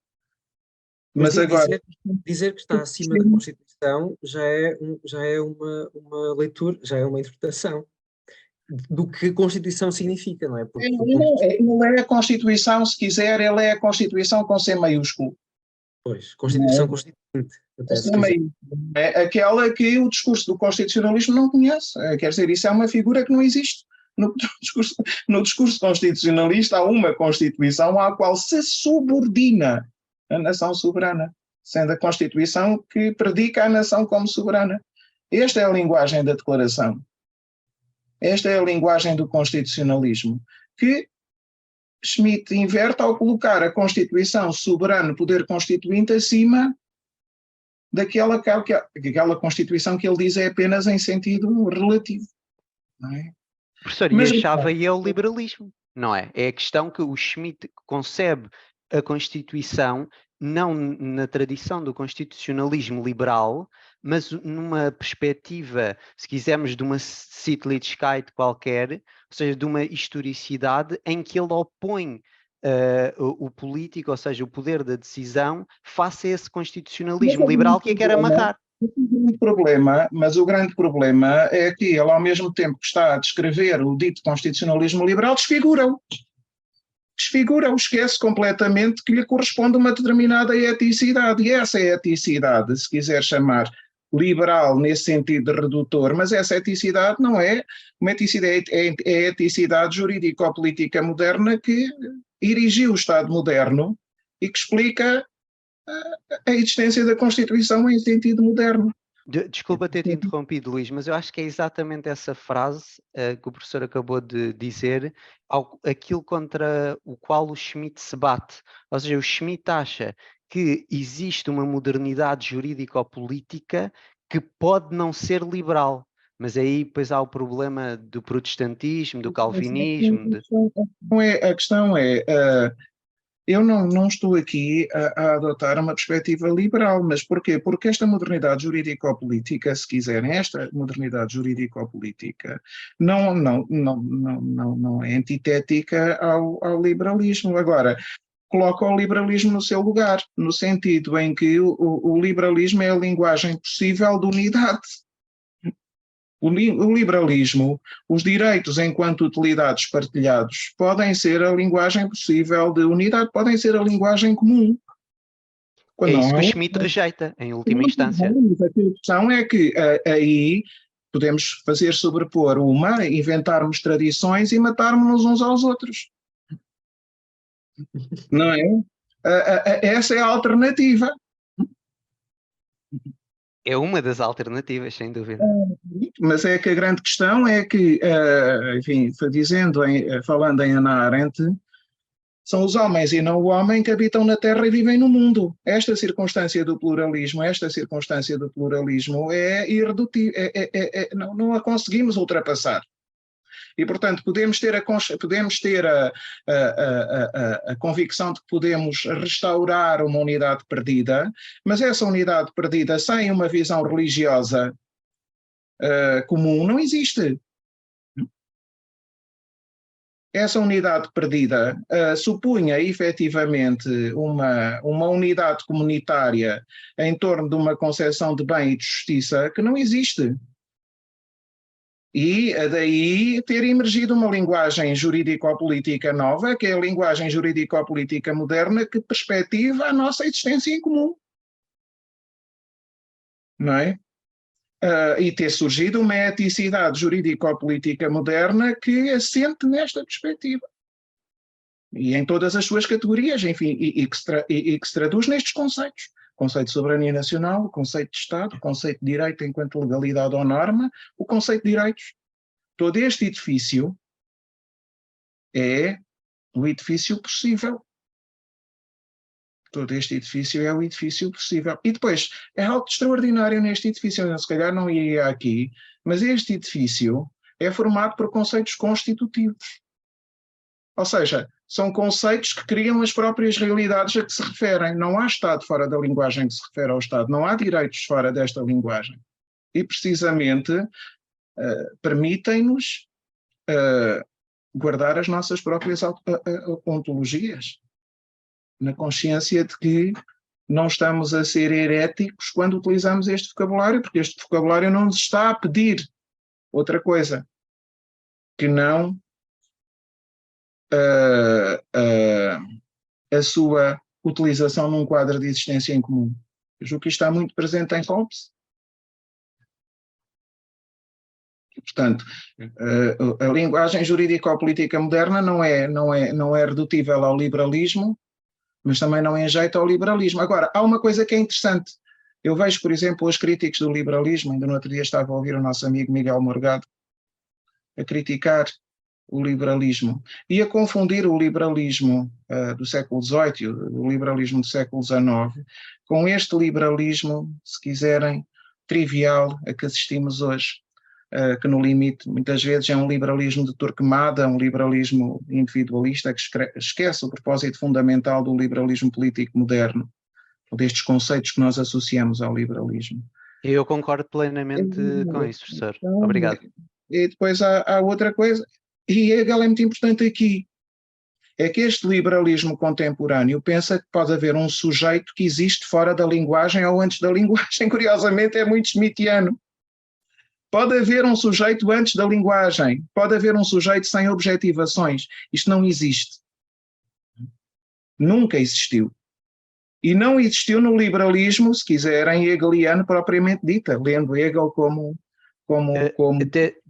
Mas agora... Dizer que está acima da Constituição já é uma leitura, já é uma interpretação do que a Constituição significa, não é? Porque, não é a Constituição, se quiser, ela é a Constituição com C maiúsculo. Pois, Constituição Constituinte. É aquela que o discurso do constitucionalismo não conhece. Quer dizer, isso é uma figura que não existe. No discurso constitucionalista há uma Constituição à qual se subordina a nação soberana, sendo a Constituição que predica a nação como soberana. Esta é a linguagem da declaração. Esta é a linguagem do constitucionalismo, que Schmitt inverte ao colocar a Constituição soberano, poder constituinte, acima daquela Constituição que ele diz é apenas em sentido relativo. Não é? Professor, e achava aí é o liberalismo, não é? É a questão que o Schmitt concebe a Constituição não na tradição do constitucionalismo liberal, mas numa perspectiva, se quisermos, de uma Sittlichkeit qualquer, ou seja, de uma historicidade em que ele opõe o político, ou seja, o poder da decisão, face a esse constitucionalismo liberal que quer amarrar. Mas o grande problema é que ele, ao mesmo tempo que está a descrever o dito constitucionalismo liberal, desfigura-o, esquece completamente que lhe corresponde uma determinada eticidade, e essa eticidade, se quiser chamar liberal nesse sentido redutor, mas essa eticidade não é uma eticidade, é a eticidade jurídico-política moderna que erigiu o Estado moderno e que explica a existência da Constituição em sentido moderno. Desculpa ter-te interrompido, Luís, mas eu acho que é exatamente essa frase que o professor acabou de dizer, aquilo contra o qual o Schmitt se bate. Ou seja, o Schmitt acha que existe uma modernidade jurídico-política que pode não ser liberal, mas aí depois há o problema do protestantismo, do calvinismo. A questão é eu não estou aqui a adotar uma perspectiva liberal, mas porquê? Porque esta modernidade jurídico-política, se quiserem, esta modernidade jurídico-política não é antitética ao liberalismo. Agora, coloca o liberalismo no seu lugar, no sentido em que o liberalismo é a linguagem possível de unidade. O liberalismo, os direitos enquanto utilidades partilhados, podem ser a linguagem possível de unidade, podem ser a linguagem comum. É isso que o Schmitt rejeita, em última instância. A questão é que aí podemos fazer sobrepor inventarmos tradições e matarmos-nos uns aos outros. Não é? Essa é a alternativa. É uma das alternativas, sem dúvida. Mas é que a grande questão é que, enfim, falando em Hannah Arendt, são os homens e não o homem que habitam na Terra e vivem no mundo. Esta circunstância do pluralismo é irredutível, não a conseguimos ultrapassar. E, portanto, podemos ter a convicção de que podemos restaurar uma unidade perdida, mas essa unidade perdida sem uma visão religiosa comum não existe. Essa unidade perdida supunha efetivamente uma unidade comunitária em torno de uma concepção de bem e de justiça que não existe. E daí ter emergido uma linguagem jurídico-política nova, que é a linguagem jurídico-política moderna, que perspectiva a nossa existência em comum. Não é? E ter surgido uma eticidade jurídico-política moderna que assente nesta perspectiva. E em todas as suas categorias, enfim, e que se traduz nestes conceitos. O conceito de soberania nacional, o conceito de Estado, o conceito de direito enquanto legalidade ou norma, o conceito de direitos. Todo este edifício é o edifício possível. Todo este edifício é o edifício possível. E depois, é algo extraordinário neste edifício, eu se calhar não iria aqui, mas este edifício é formado por conceitos constitutivos. Ou seja, são conceitos que criam as próprias realidades a que se referem. Não há Estado fora da linguagem que se refere ao Estado, não há direitos fora desta linguagem. E, precisamente, permitem-nos guardar as nossas próprias ontologias, na consciência de que não estamos a ser heréticos quando utilizamos este vocabulário, porque este vocabulário não nos está a pedir outra coisa que não a sua utilização num quadro de existência em comum. Eu julgo que isto está muito presente em Hobbes. Portanto, a linguagem jurídico-política moderna não é redutível ao liberalismo, mas também não enjeita ao liberalismo. Agora, há uma coisa que é interessante. Eu vejo, por exemplo, os críticos do liberalismo, ainda no outro dia estava a ouvir o nosso amigo Miguel Morgado, a criticar o liberalismo e a confundir o liberalismo do século XVIII e o liberalismo do século XIX com este liberalismo, se quiserem, trivial a que assistimos hoje. Que no limite muitas vezes é um liberalismo de Torquemada, um liberalismo individualista que esquece o propósito fundamental do liberalismo político moderno, destes conceitos que nós associamos ao liberalismo. Eu concordo plenamente com isso, professor. Obrigado. E depois há outra coisa, e Hegel é muito importante aqui, é que este liberalismo contemporâneo pensa que pode haver um sujeito que existe fora da linguagem ou antes da linguagem, curiosamente é muito schmittiano. Pode haver um sujeito antes da linguagem, pode haver um sujeito sem objetivações. Isto não existe. Nunca existiu. E não existiu no liberalismo, se quiserem, hegeliano propriamente dita, lendo Hegel como...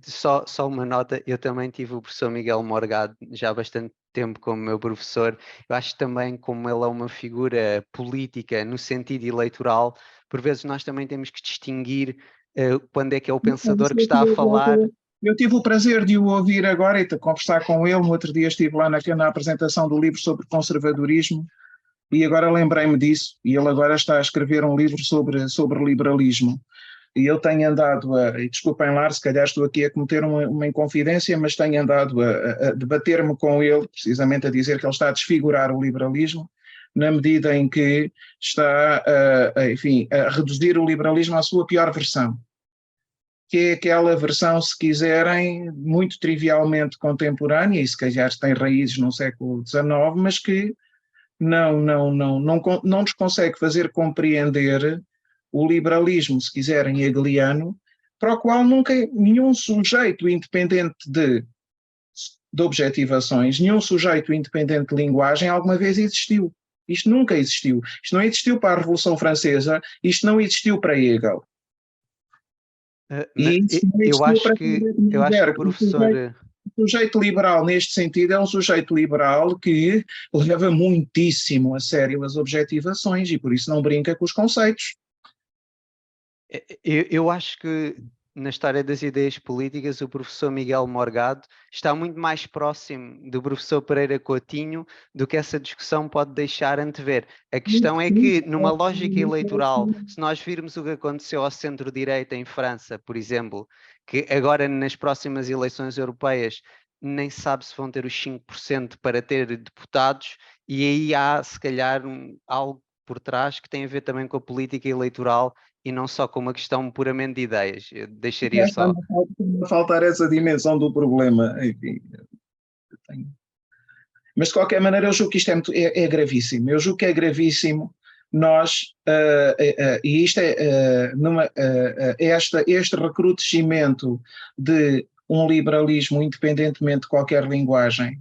Só uma nota, eu também tive o professor Miguel Morgado já há bastante tempo como meu professor. Eu acho também, como ele é uma figura política no sentido eleitoral, por vezes nós também temos que distinguir quando é que é o pensador que está a falar. Eu tive o prazer de o ouvir agora e de conversar com ele. No outro dia estive lá na apresentação do livro sobre conservadorismo e agora lembrei-me disso. E ele agora está a escrever um livro sobre liberalismo. E eu tenho andado e desculpem lá, se calhar estou aqui a cometer uma inconfidência, mas tenho andado a debater-me com ele, precisamente a dizer que ele está a desfigurar o liberalismo, na medida em que está a reduzir o liberalismo à sua pior versão, que é aquela versão, se quiserem, muito trivialmente contemporânea, e se calhar tem raízes no século XIX, mas que não nos consegue fazer compreender o liberalismo, se quiserem, hegeliano, para o qual nunca nenhum sujeito independente de objetivações, nenhum sujeito independente de linguagem alguma vez existiu. Isto nunca existiu. Isto não existiu para a Revolução Francesa, isto não existiu para Hegel. Eu acho que o professor... O sujeito liberal, neste sentido, é um sujeito liberal que leva muitíssimo a sério as objetivações e por isso não brinca com os conceitos. Eu acho que na história das ideias políticas o professor Miguel Morgado está muito mais próximo do professor Pereira Coutinho do que essa discussão pode deixar antever. A questão é que numa lógica eleitoral, se nós virmos o que aconteceu ao centro-direita em França, por exemplo, que agora nas próximas eleições europeias nem sabe se vão ter os 5% para ter deputados, e aí há se calhar algo por trás que tem a ver também com a política eleitoral e não só com uma questão puramente de ideias. Eu deixaria só... faltar essa dimensão do problema. Enfim, mas de qualquer maneira eu julgo que isto é gravíssimo. Eu julgo que é gravíssimo nós, e isto este recrudescimento de um liberalismo independentemente de qualquer linguagem,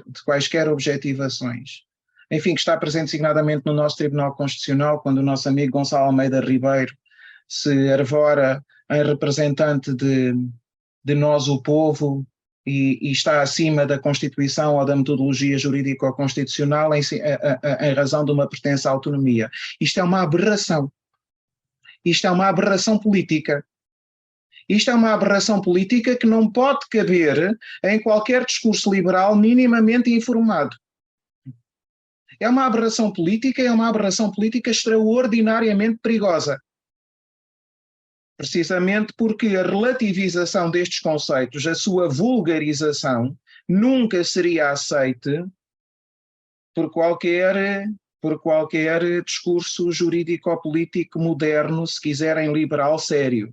de quaisquer objetivações, enfim, que está presente designadamente no nosso Tribunal Constitucional, quando o nosso amigo Gonçalo Almeida Ribeiro se arvora em representante de nós, o povo, e está acima da Constituição ou da metodologia jurídico-constitucional em razão de uma pertença à autonomia. Isto é uma aberração. Isto é uma aberração política. Isto é uma aberração política que não pode caber em qualquer discurso liberal minimamente informado. É uma aberração política extraordinariamente perigosa. Precisamente porque a relativização destes conceitos, a sua vulgarização, nunca seria aceite por qualquer discurso jurídico-político moderno, se quiserem liberal, sério.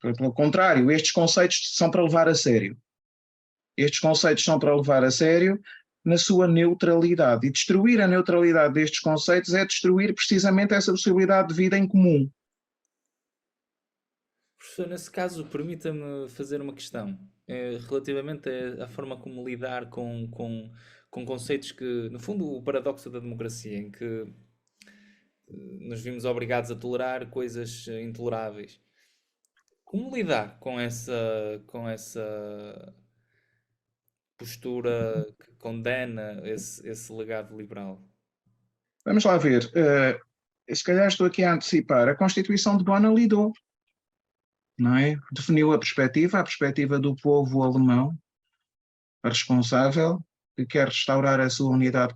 Pelo contrário, estes conceitos são para levar a sério. Estes conceitos são para levar a sério na sua neutralidade. E destruir a neutralidade destes conceitos é destruir precisamente essa possibilidade de vida em comum. Professor, nesse caso, permita-me fazer uma questão relativamente à forma como lidar com conceitos que, no fundo, o paradoxo da democracia, em que nos vimos obrigados a tolerar coisas intoleráveis. Como lidar com essa postura que condena esse legado liberal? Vamos lá ver. Se calhar estou aqui a antecipar. A Constituição de Bonn lidou, não é? Definiu a perspectiva do povo alemão, responsável, que quer restaurar a sua unidade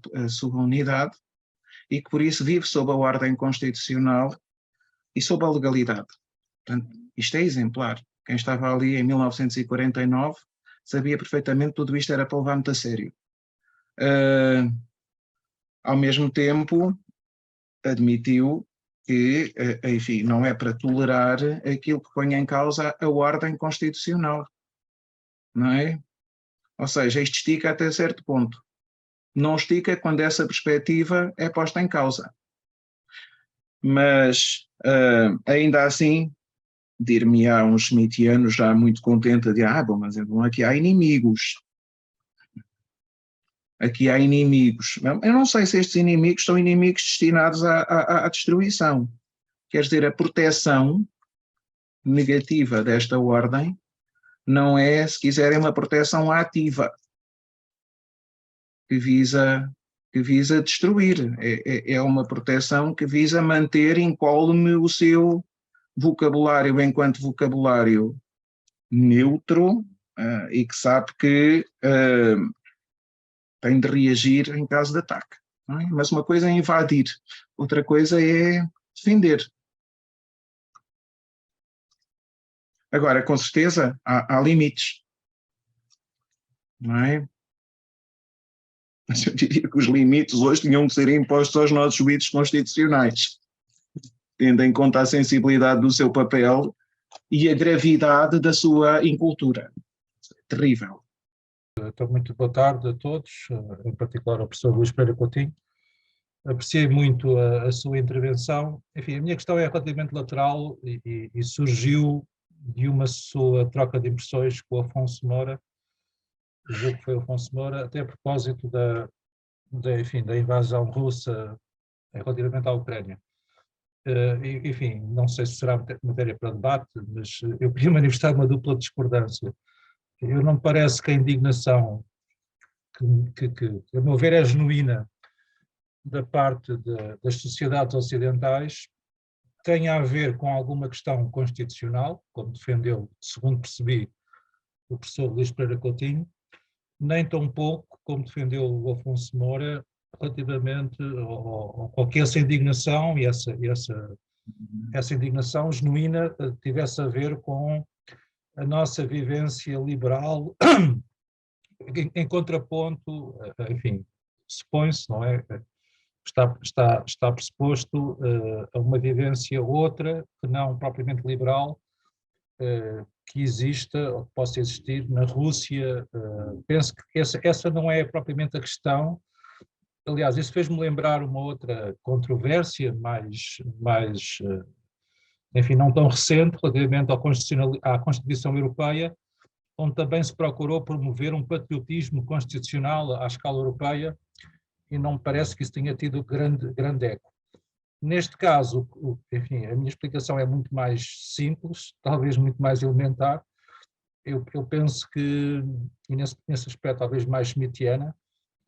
e que por isso vive sob a ordem constitucional e sob a legalidade. Portanto, isto é exemplar. Quem estava ali em 1949 sabia perfeitamente que tudo isto era para levar muito a sério. Ao mesmo tempo, admitiu que, enfim, não é para tolerar aquilo que põe em causa a ordem constitucional, não é? Ou seja, isto estica até certo ponto. Não estica quando essa perspectiva é posta em causa. Mas, ainda assim, dir-me-á um schmittiano já muito contente de bom, mas então aqui há inimigos. Aqui há inimigos. Eu não sei se estes inimigos são inimigos destinados à destruição. Quer dizer, a proteção negativa desta ordem não é, se quiserem, uma proteção ativa que visa destruir. É uma proteção que visa manter incólume o seu vocabulário enquanto vocabulário neutro e que sabe que tem de reagir em caso de ataque. Não é? Mas uma coisa é invadir, outra coisa é defender. Agora, com certeza, há limites. Não é? Mas eu diria que os limites hoje tinham que ser impostos aos nossos juízes constitucionais, tendo em conta a sensibilidade do seu papel e a gravidade da sua incultura. Terrível. Então, muito boa tarde a todos, em particular ao professor Luís Pereira Coutinho. Apreciei muito a sua intervenção. Enfim, a minha questão é relativamente lateral e surgiu de uma sua troca de impressões com o Afonso Moura, julgo que foi o Afonso Moura, até a propósito da invasão russa relativamente à Ucrânia. Enfim, não sei se será matéria para debate, mas eu queria manifestar uma dupla discordância. Eu não me parece que a indignação, que a meu ver é genuína, da parte das sociedades ocidentais, tenha a ver com alguma questão constitucional, como defendeu, segundo percebi, o professor Luís Pereira Coutinho, nem tão pouco como defendeu o Afonso Moura, relativamente ao que essa indignação e essa indignação genuína tivesse a ver com a nossa vivência liberal em contraponto, enfim, supõe-se, não é? Está pressuposto a uma vivência outra, que não propriamente liberal, que exista ou que possa existir na Rússia. Penso que essa não é propriamente a questão. Aliás, isso fez-me lembrar uma outra controvérsia enfim, não tão recente, relativamente à Constituição Europeia, onde também se procurou promover um patriotismo constitucional à escala europeia, e não me parece que isso tenha tido grande eco. Neste caso, enfim, a minha explicação é muito mais simples, talvez muito mais elementar. Eu penso que, e nesse aspecto talvez mais schmittiana,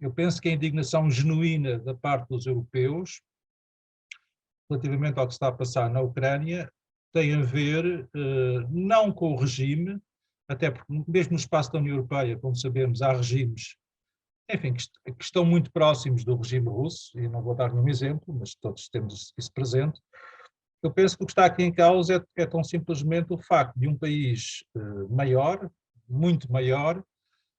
eu penso que a indignação genuína da parte dos europeus, relativamente ao que está a passar na Ucrânia, tem a ver não com o regime, até porque mesmo no espaço da União Europeia, como sabemos, há regimes, enfim, que estão muito próximos do regime russo, e não vou dar nenhum exemplo, mas todos temos isso presente. Eu penso que o que está aqui em causa é tão simplesmente o facto de um país maior, muito maior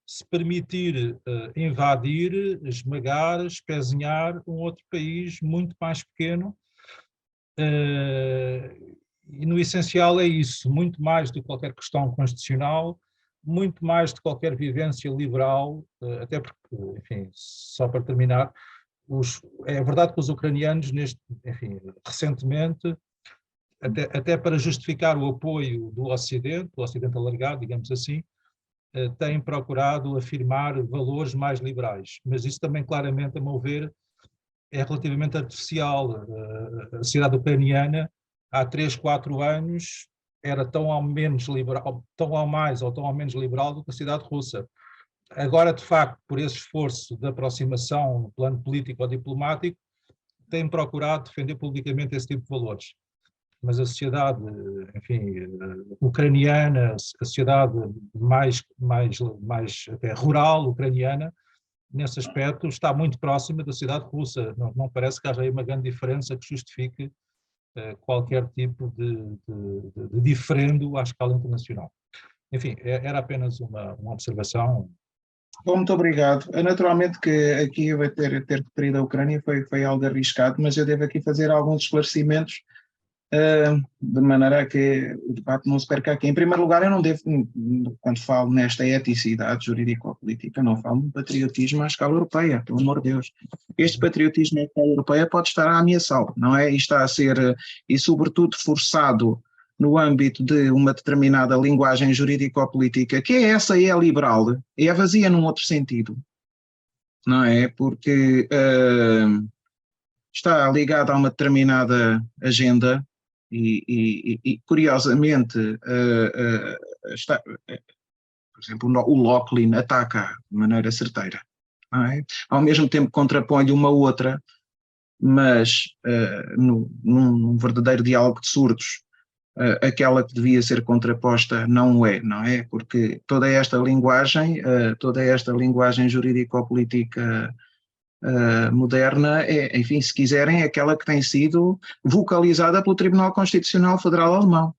se permitir invadir, esmagar, espezinhar um outro país muito mais pequeno. E no essencial é isso, muito mais do que qualquer questão constitucional, muito mais de qualquer vivência liberal, até porque, enfim, só para terminar, é verdade que os ucranianos, recentemente, até para justificar o apoio do Ocidente alargado, digamos assim, têm procurado afirmar valores mais liberais, mas isso também claramente, a meu ver, é relativamente artificial. A sociedade ucraniana, há 3, 4 anos, era tão ao menos liberal, tão ao mais ou tão ao menos liberal do que a sociedade russa. Agora, de facto, por esse esforço de aproximação no plano político ou diplomático, tem procurado defender publicamente esse tipo de valores. Mas a sociedade, enfim, ucraniana, a sociedade mais até rural ucraniana, nesse aspecto, está muito próxima da sociedade russa. Não parece que haja aí uma grande diferença que justifique qualquer tipo de diferendo à escala internacional. Enfim, era apenas uma observação. Bom, muito obrigado. Naturalmente que aqui eu vou ter referido a Ucrânia foi algo arriscado, mas eu devo aqui fazer alguns esclarecimentos de maneira a que o debate não se perca aqui. Em primeiro lugar, eu não devo, quando falo nesta eticidade jurídico-política, não falo de patriotismo à escala europeia, pelo amor de Deus. Este patriotismo à escala europeia pode estar a ameaçá-lo, não é? E está a ser, e sobretudo forçado no âmbito de uma determinada linguagem jurídico-política, que é liberal, é vazia num outro sentido, não é? Porque está ligada a uma determinada agenda e curiosamente, está, por exemplo, o Locklin ataca de maneira certeira, não é? Ao mesmo tempo contrapõe-lhe uma outra, mas num verdadeiro diálogo de surdos, aquela que devia ser contraposta não é, porque toda esta linguagem jurídico-política moderna enfim, se quiserem, é aquela que tem sido vocalizada pelo Tribunal Constitucional Federal Alemão.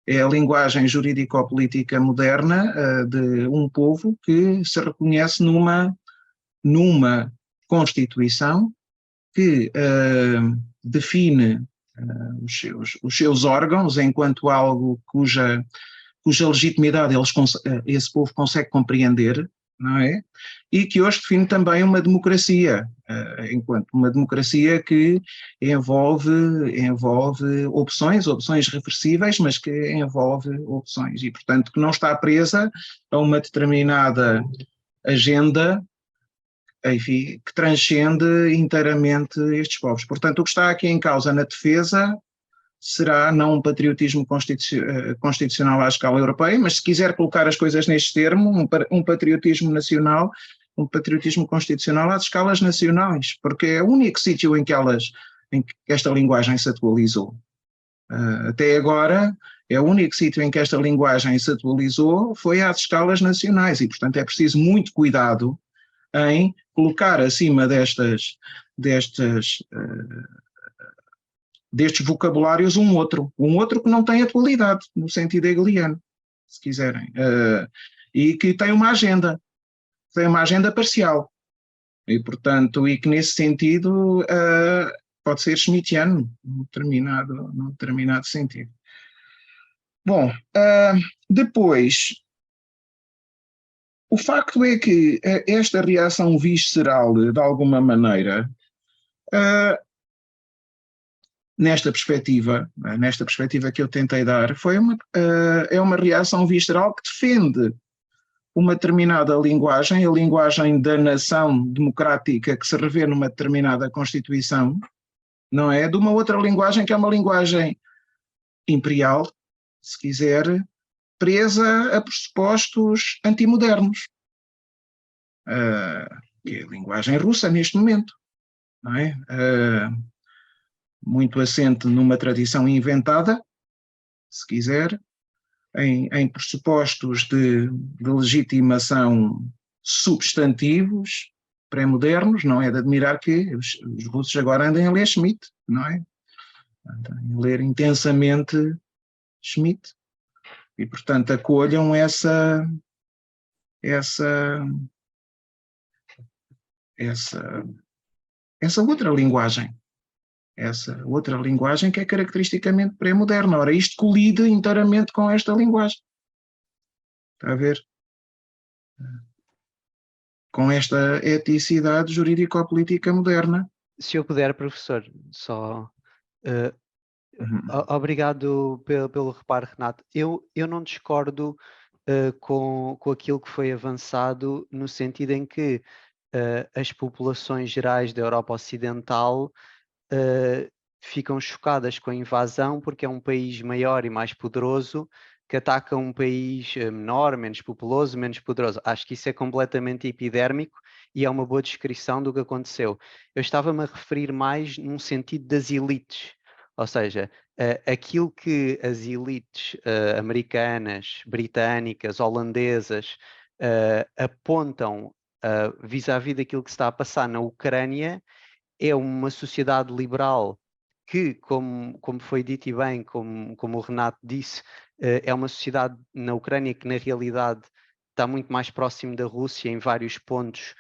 É a linguagem jurídico-política moderna de um povo que se reconhece numa Constituição que define os seus órgãos enquanto algo cuja legitimidade esse povo consegue compreender, não é? E que hoje define também uma democracia, enquanto uma democracia que envolve opções reversíveis, mas que envolve opções e, portanto, que não está presa a uma determinada agenda, enfim, que transcende inteiramente estes povos. Portanto, o que está aqui em causa na defesa será não um patriotismo constitucional à escala europeia, mas se quiser colocar as coisas neste termo, um patriotismo nacional, um patriotismo constitucional às escalas nacionais, porque é o único sítio em que esta linguagem se atualizou. Até agora, é o único sítio em que esta linguagem se atualizou foi às escalas nacionais e, portanto, é preciso muito cuidado em colocar acima destes vocabulários um outro que não tem atualidade, no sentido hegeliano, se quiserem, e que tem uma agenda parcial, e portanto, e que nesse sentido pode ser schmittiano, num determinado sentido. Bom, depois, o facto é que esta reação visceral, de alguma maneira, nesta perspectiva que eu tentei dar, é uma reação visceral que defende uma determinada linguagem, a linguagem da nação democrática que se revê numa determinada Constituição, não é? De uma outra linguagem que é uma linguagem imperial, se quiser, presa a pressupostos antimodernos, que é a linguagem russa neste momento, não é? Muito assente numa tradição inventada, se quiser, em pressupostos de legitimação substantivos pré-modernos. Não é de admirar que os russos agora andem a ler Schmitt, não é? Andem a ler intensamente Schmitt e, portanto, acolham essa essa outra linguagem. Essa outra linguagem que é caracteristicamente pré-moderna. Ora, isto colide inteiramente com esta linguagem. Está a ver? Com esta eticidade jurídico-política moderna. Se eu puder, professor, só... Obrigado pelo reparo, Renato. Eu não discordo com aquilo que foi avançado, no sentido em que as populações gerais da Europa Ocidental ficam chocadas com a invasão, porque é um país maior e mais poderoso que ataca um país menor, menos populoso, menos poderoso. Acho que isso é completamente epidérmico e é uma boa descrição do que aconteceu. Eu estava-me a referir mais num sentido das elites, ou seja, aquilo que as elites americanas, britânicas, holandesas apontam vis-à-vis daquilo que se está a passar na Ucrânia é uma sociedade liberal que, como foi dito e bem, como o Renato disse, é uma sociedade na Ucrânia que na realidade está muito mais próximo da Rússia em vários pontos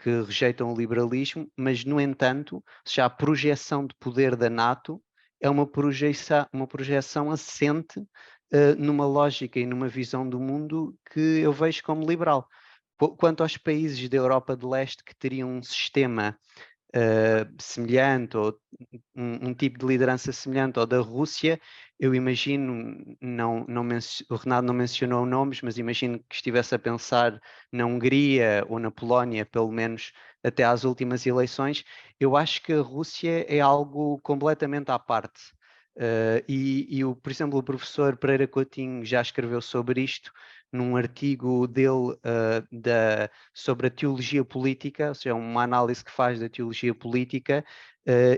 que rejeitam o liberalismo, mas no entanto, já a projeção de poder da NATO é uma projeção assente numa lógica e numa visão do mundo que eu vejo como liberal. Quanto aos países da Europa de Leste que teriam um sistema semelhante ou um tipo de liderança semelhante ao da Rússia, eu imagino, o Renato não mencionou nomes, mas imagino que estivesse a pensar na Hungria ou na Polónia, pelo menos até às últimas eleições. Eu acho que a Rússia é algo completamente à parte. Por exemplo, o professor Pereira Coutinho já escreveu sobre isto num artigo dele sobre a teologia política, ou seja, uma análise que faz da teologia política,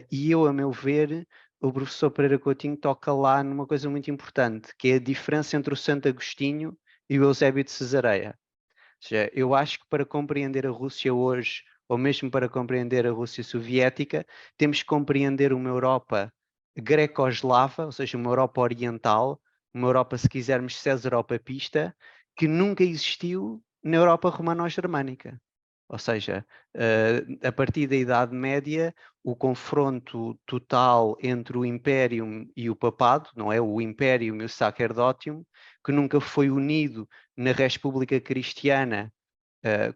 e eu, a meu ver, o professor Pereira Coutinho toca lá numa coisa muito importante, que é a diferença entre o Santo Agostinho e o Eusébio de Cesareia. Ou seja, eu acho que para compreender a Rússia hoje, ou mesmo para compreender a Rússia soviética, temos que compreender uma Europa greco-eslava, ou seja, uma Europa oriental, uma Europa, se quisermos, césaropapista, que nunca existiu na Europa romano-germânica. Ou seja, a partir da Idade Média, o confronto total entre o Império e o Papado, não é? O Império e o Sacerdotium, que nunca foi unido na República Cristiana,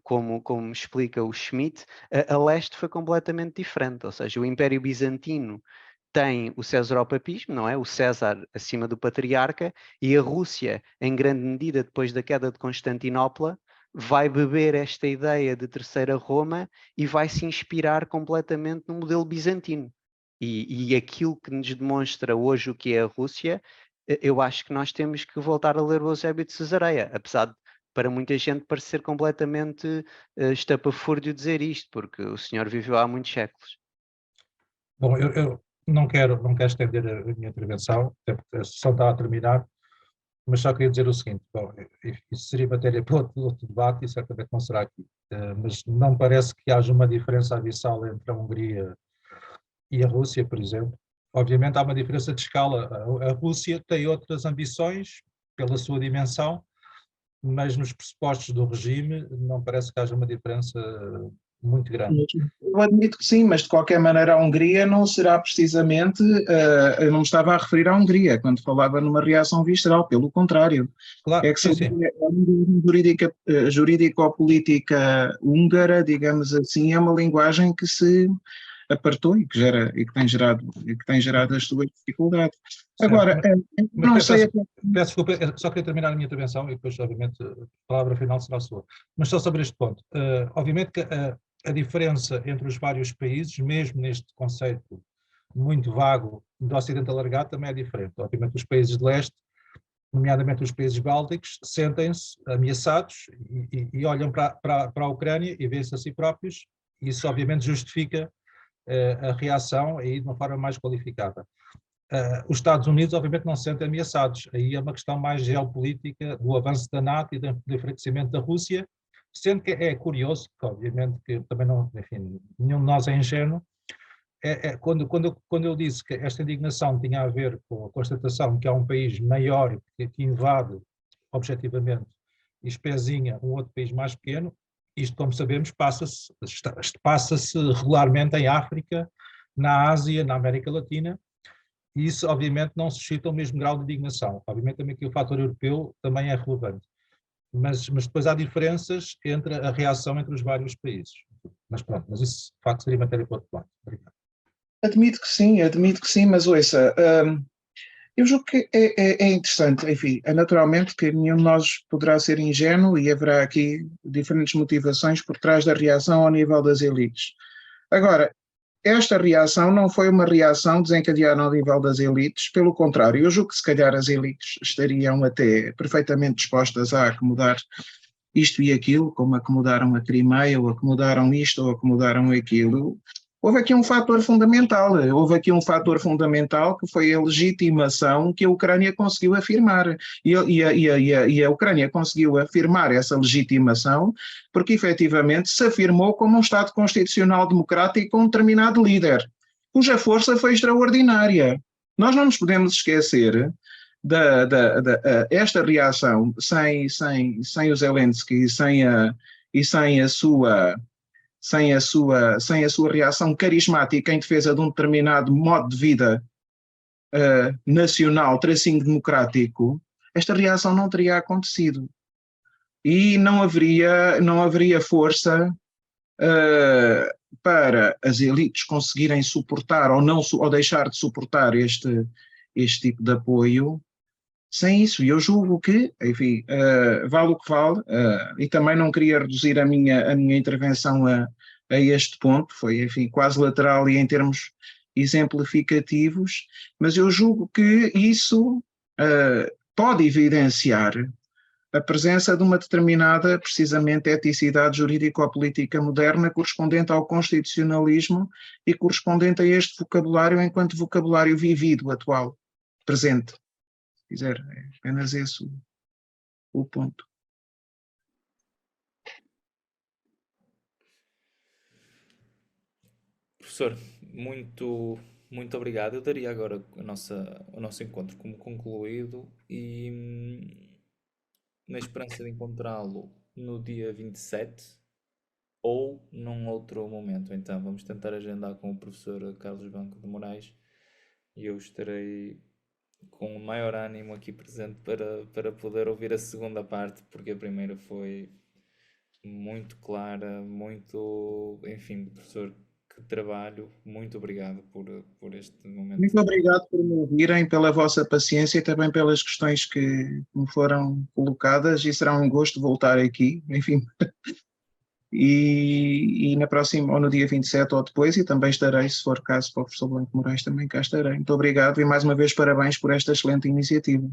como explica o Schmitt, a leste foi completamente diferente. Ou seja, o Império Bizantino tem o cesaropapismo, não é? O César acima do patriarca, e a Rússia, em grande medida, depois da queda de Constantinopla, vai beber esta ideia de Terceira Roma e vai se inspirar completamente no modelo bizantino. E aquilo que nos demonstra hoje o que é a Rússia, eu acho que nós temos que voltar a ler o Eusébio de Cesareia, apesar de para muita gente parecer completamente estapafúrdio dizer isto, porque o senhor viveu há muitos séculos. Bom, eu não quero estender a minha intervenção, até porque a sessão está a terminar, mas só queria dizer o seguinte: bom, isso seria matéria para outro debate e certamente não será aqui, mas não parece que haja uma diferença abissal entre a Hungria e a Rússia, por exemplo. Obviamente há uma diferença de escala. A Rússia tem outras ambições pela sua dimensão, mas nos pressupostos do regime não parece que haja uma diferença muito grande. Eu admito que sim, mas de qualquer maneira a Hungria não será precisamente, eu não me estava a referir à Hungria quando falava numa reação visceral, pelo contrário. Claro, É que sim. a jurídico-política húngara, digamos assim, é uma linguagem que se apartou e que tem gerado as suas dificuldades. Certo, Agora, não sei... Peço desculpa, só queria terminar a minha intervenção e depois, obviamente, a palavra final será sua. Mas só sobre este ponto. Obviamente que a diferença entre os vários países, mesmo neste conceito muito vago do Ocidente alargado, também é diferente. Obviamente os países de leste, nomeadamente os países bálticos, sentem-se ameaçados e olham para a Ucrânia e veem-se a si próprios, e isso obviamente justifica a reação aí de uma forma mais qualificada. Os Estados Unidos obviamente não se sentem ameaçados, aí é uma questão mais geopolítica do avanço da NATO e do enfraquecimento da Rússia, sendo que é curioso, que obviamente que também não, enfim, nenhum de nós é ingênuo, quando eu disse que esta indignação tinha a ver com a constatação que há um país maior que invade objetivamente e Espezinha, um outro país mais pequeno. Isto, como sabemos, passa-se regularmente em África, na Ásia, na América Latina, e isso obviamente não suscita o mesmo grau de indignação. Obviamente também aqui o fator europeu também é relevante, mas depois há diferenças entre a reação entre os vários países. Mas pronto, mas isso de facto seria matéria para outro plano. Obrigado. Admito que sim, mas ouça, eu julgo que é interessante, enfim, naturalmente que nenhum de nós poderá ser ingênuo e haverá aqui diferentes motivações por trás da reação ao nível das elites. Agora, esta reação não foi uma reação desencadeada ao nível das elites, pelo contrário, eu julgo que se calhar as elites estariam até perfeitamente dispostas a acomodar isto e aquilo, como acomodaram a Crimeia, ou acomodaram isto, ou acomodaram aquilo. Houve aqui um fator fundamental, que foi a legitimação que a Ucrânia conseguiu afirmar. E a Ucrânia conseguiu afirmar essa legitimação porque efetivamente se afirmou como um Estado constitucional democrático com um determinado líder, cuja força foi extraordinária. Nós não nos podemos esquecer esta reação sem o Zelensky e sem a sua reação carismática em defesa de um determinado modo de vida nacional, tracinho democrático, esta reação não teria acontecido. E não haveria força para as elites conseguirem suportar ou deixar de suportar este tipo de apoio sem isso. E eu julgo que, enfim, vale o que vale, e também não queria reduzir a minha intervenção a este ponto, foi, enfim, quase lateral e em termos exemplificativos, mas eu julgo que isso pode evidenciar a presença de uma determinada, precisamente, eticidade jurídico-política moderna correspondente ao constitucionalismo e correspondente a este vocabulário enquanto vocabulário vivido, atual, presente. Se quiser, é apenas esse o ponto. Professor, muito obrigado. Eu daria agora o nosso encontro como concluído e na esperança de encontrá-lo no dia 27 ou num outro momento. Então vamos tentar agendar com o professor Carlos Banco de Moraes e eu estarei com o maior ânimo aqui presente para poder ouvir a segunda parte, porque a primeira foi muito clara, enfim, professor, que trabalho, muito obrigado por este momento. Muito obrigado por me ouvirem, pela vossa paciência e também pelas questões que me foram colocadas, e será um gosto voltar aqui, enfim, e na próxima, ou no dia 27 ou depois, e também estarei, se for caso para o professor Blanco Moraes, também cá estarei. Muito obrigado e mais uma vez parabéns por esta excelente iniciativa.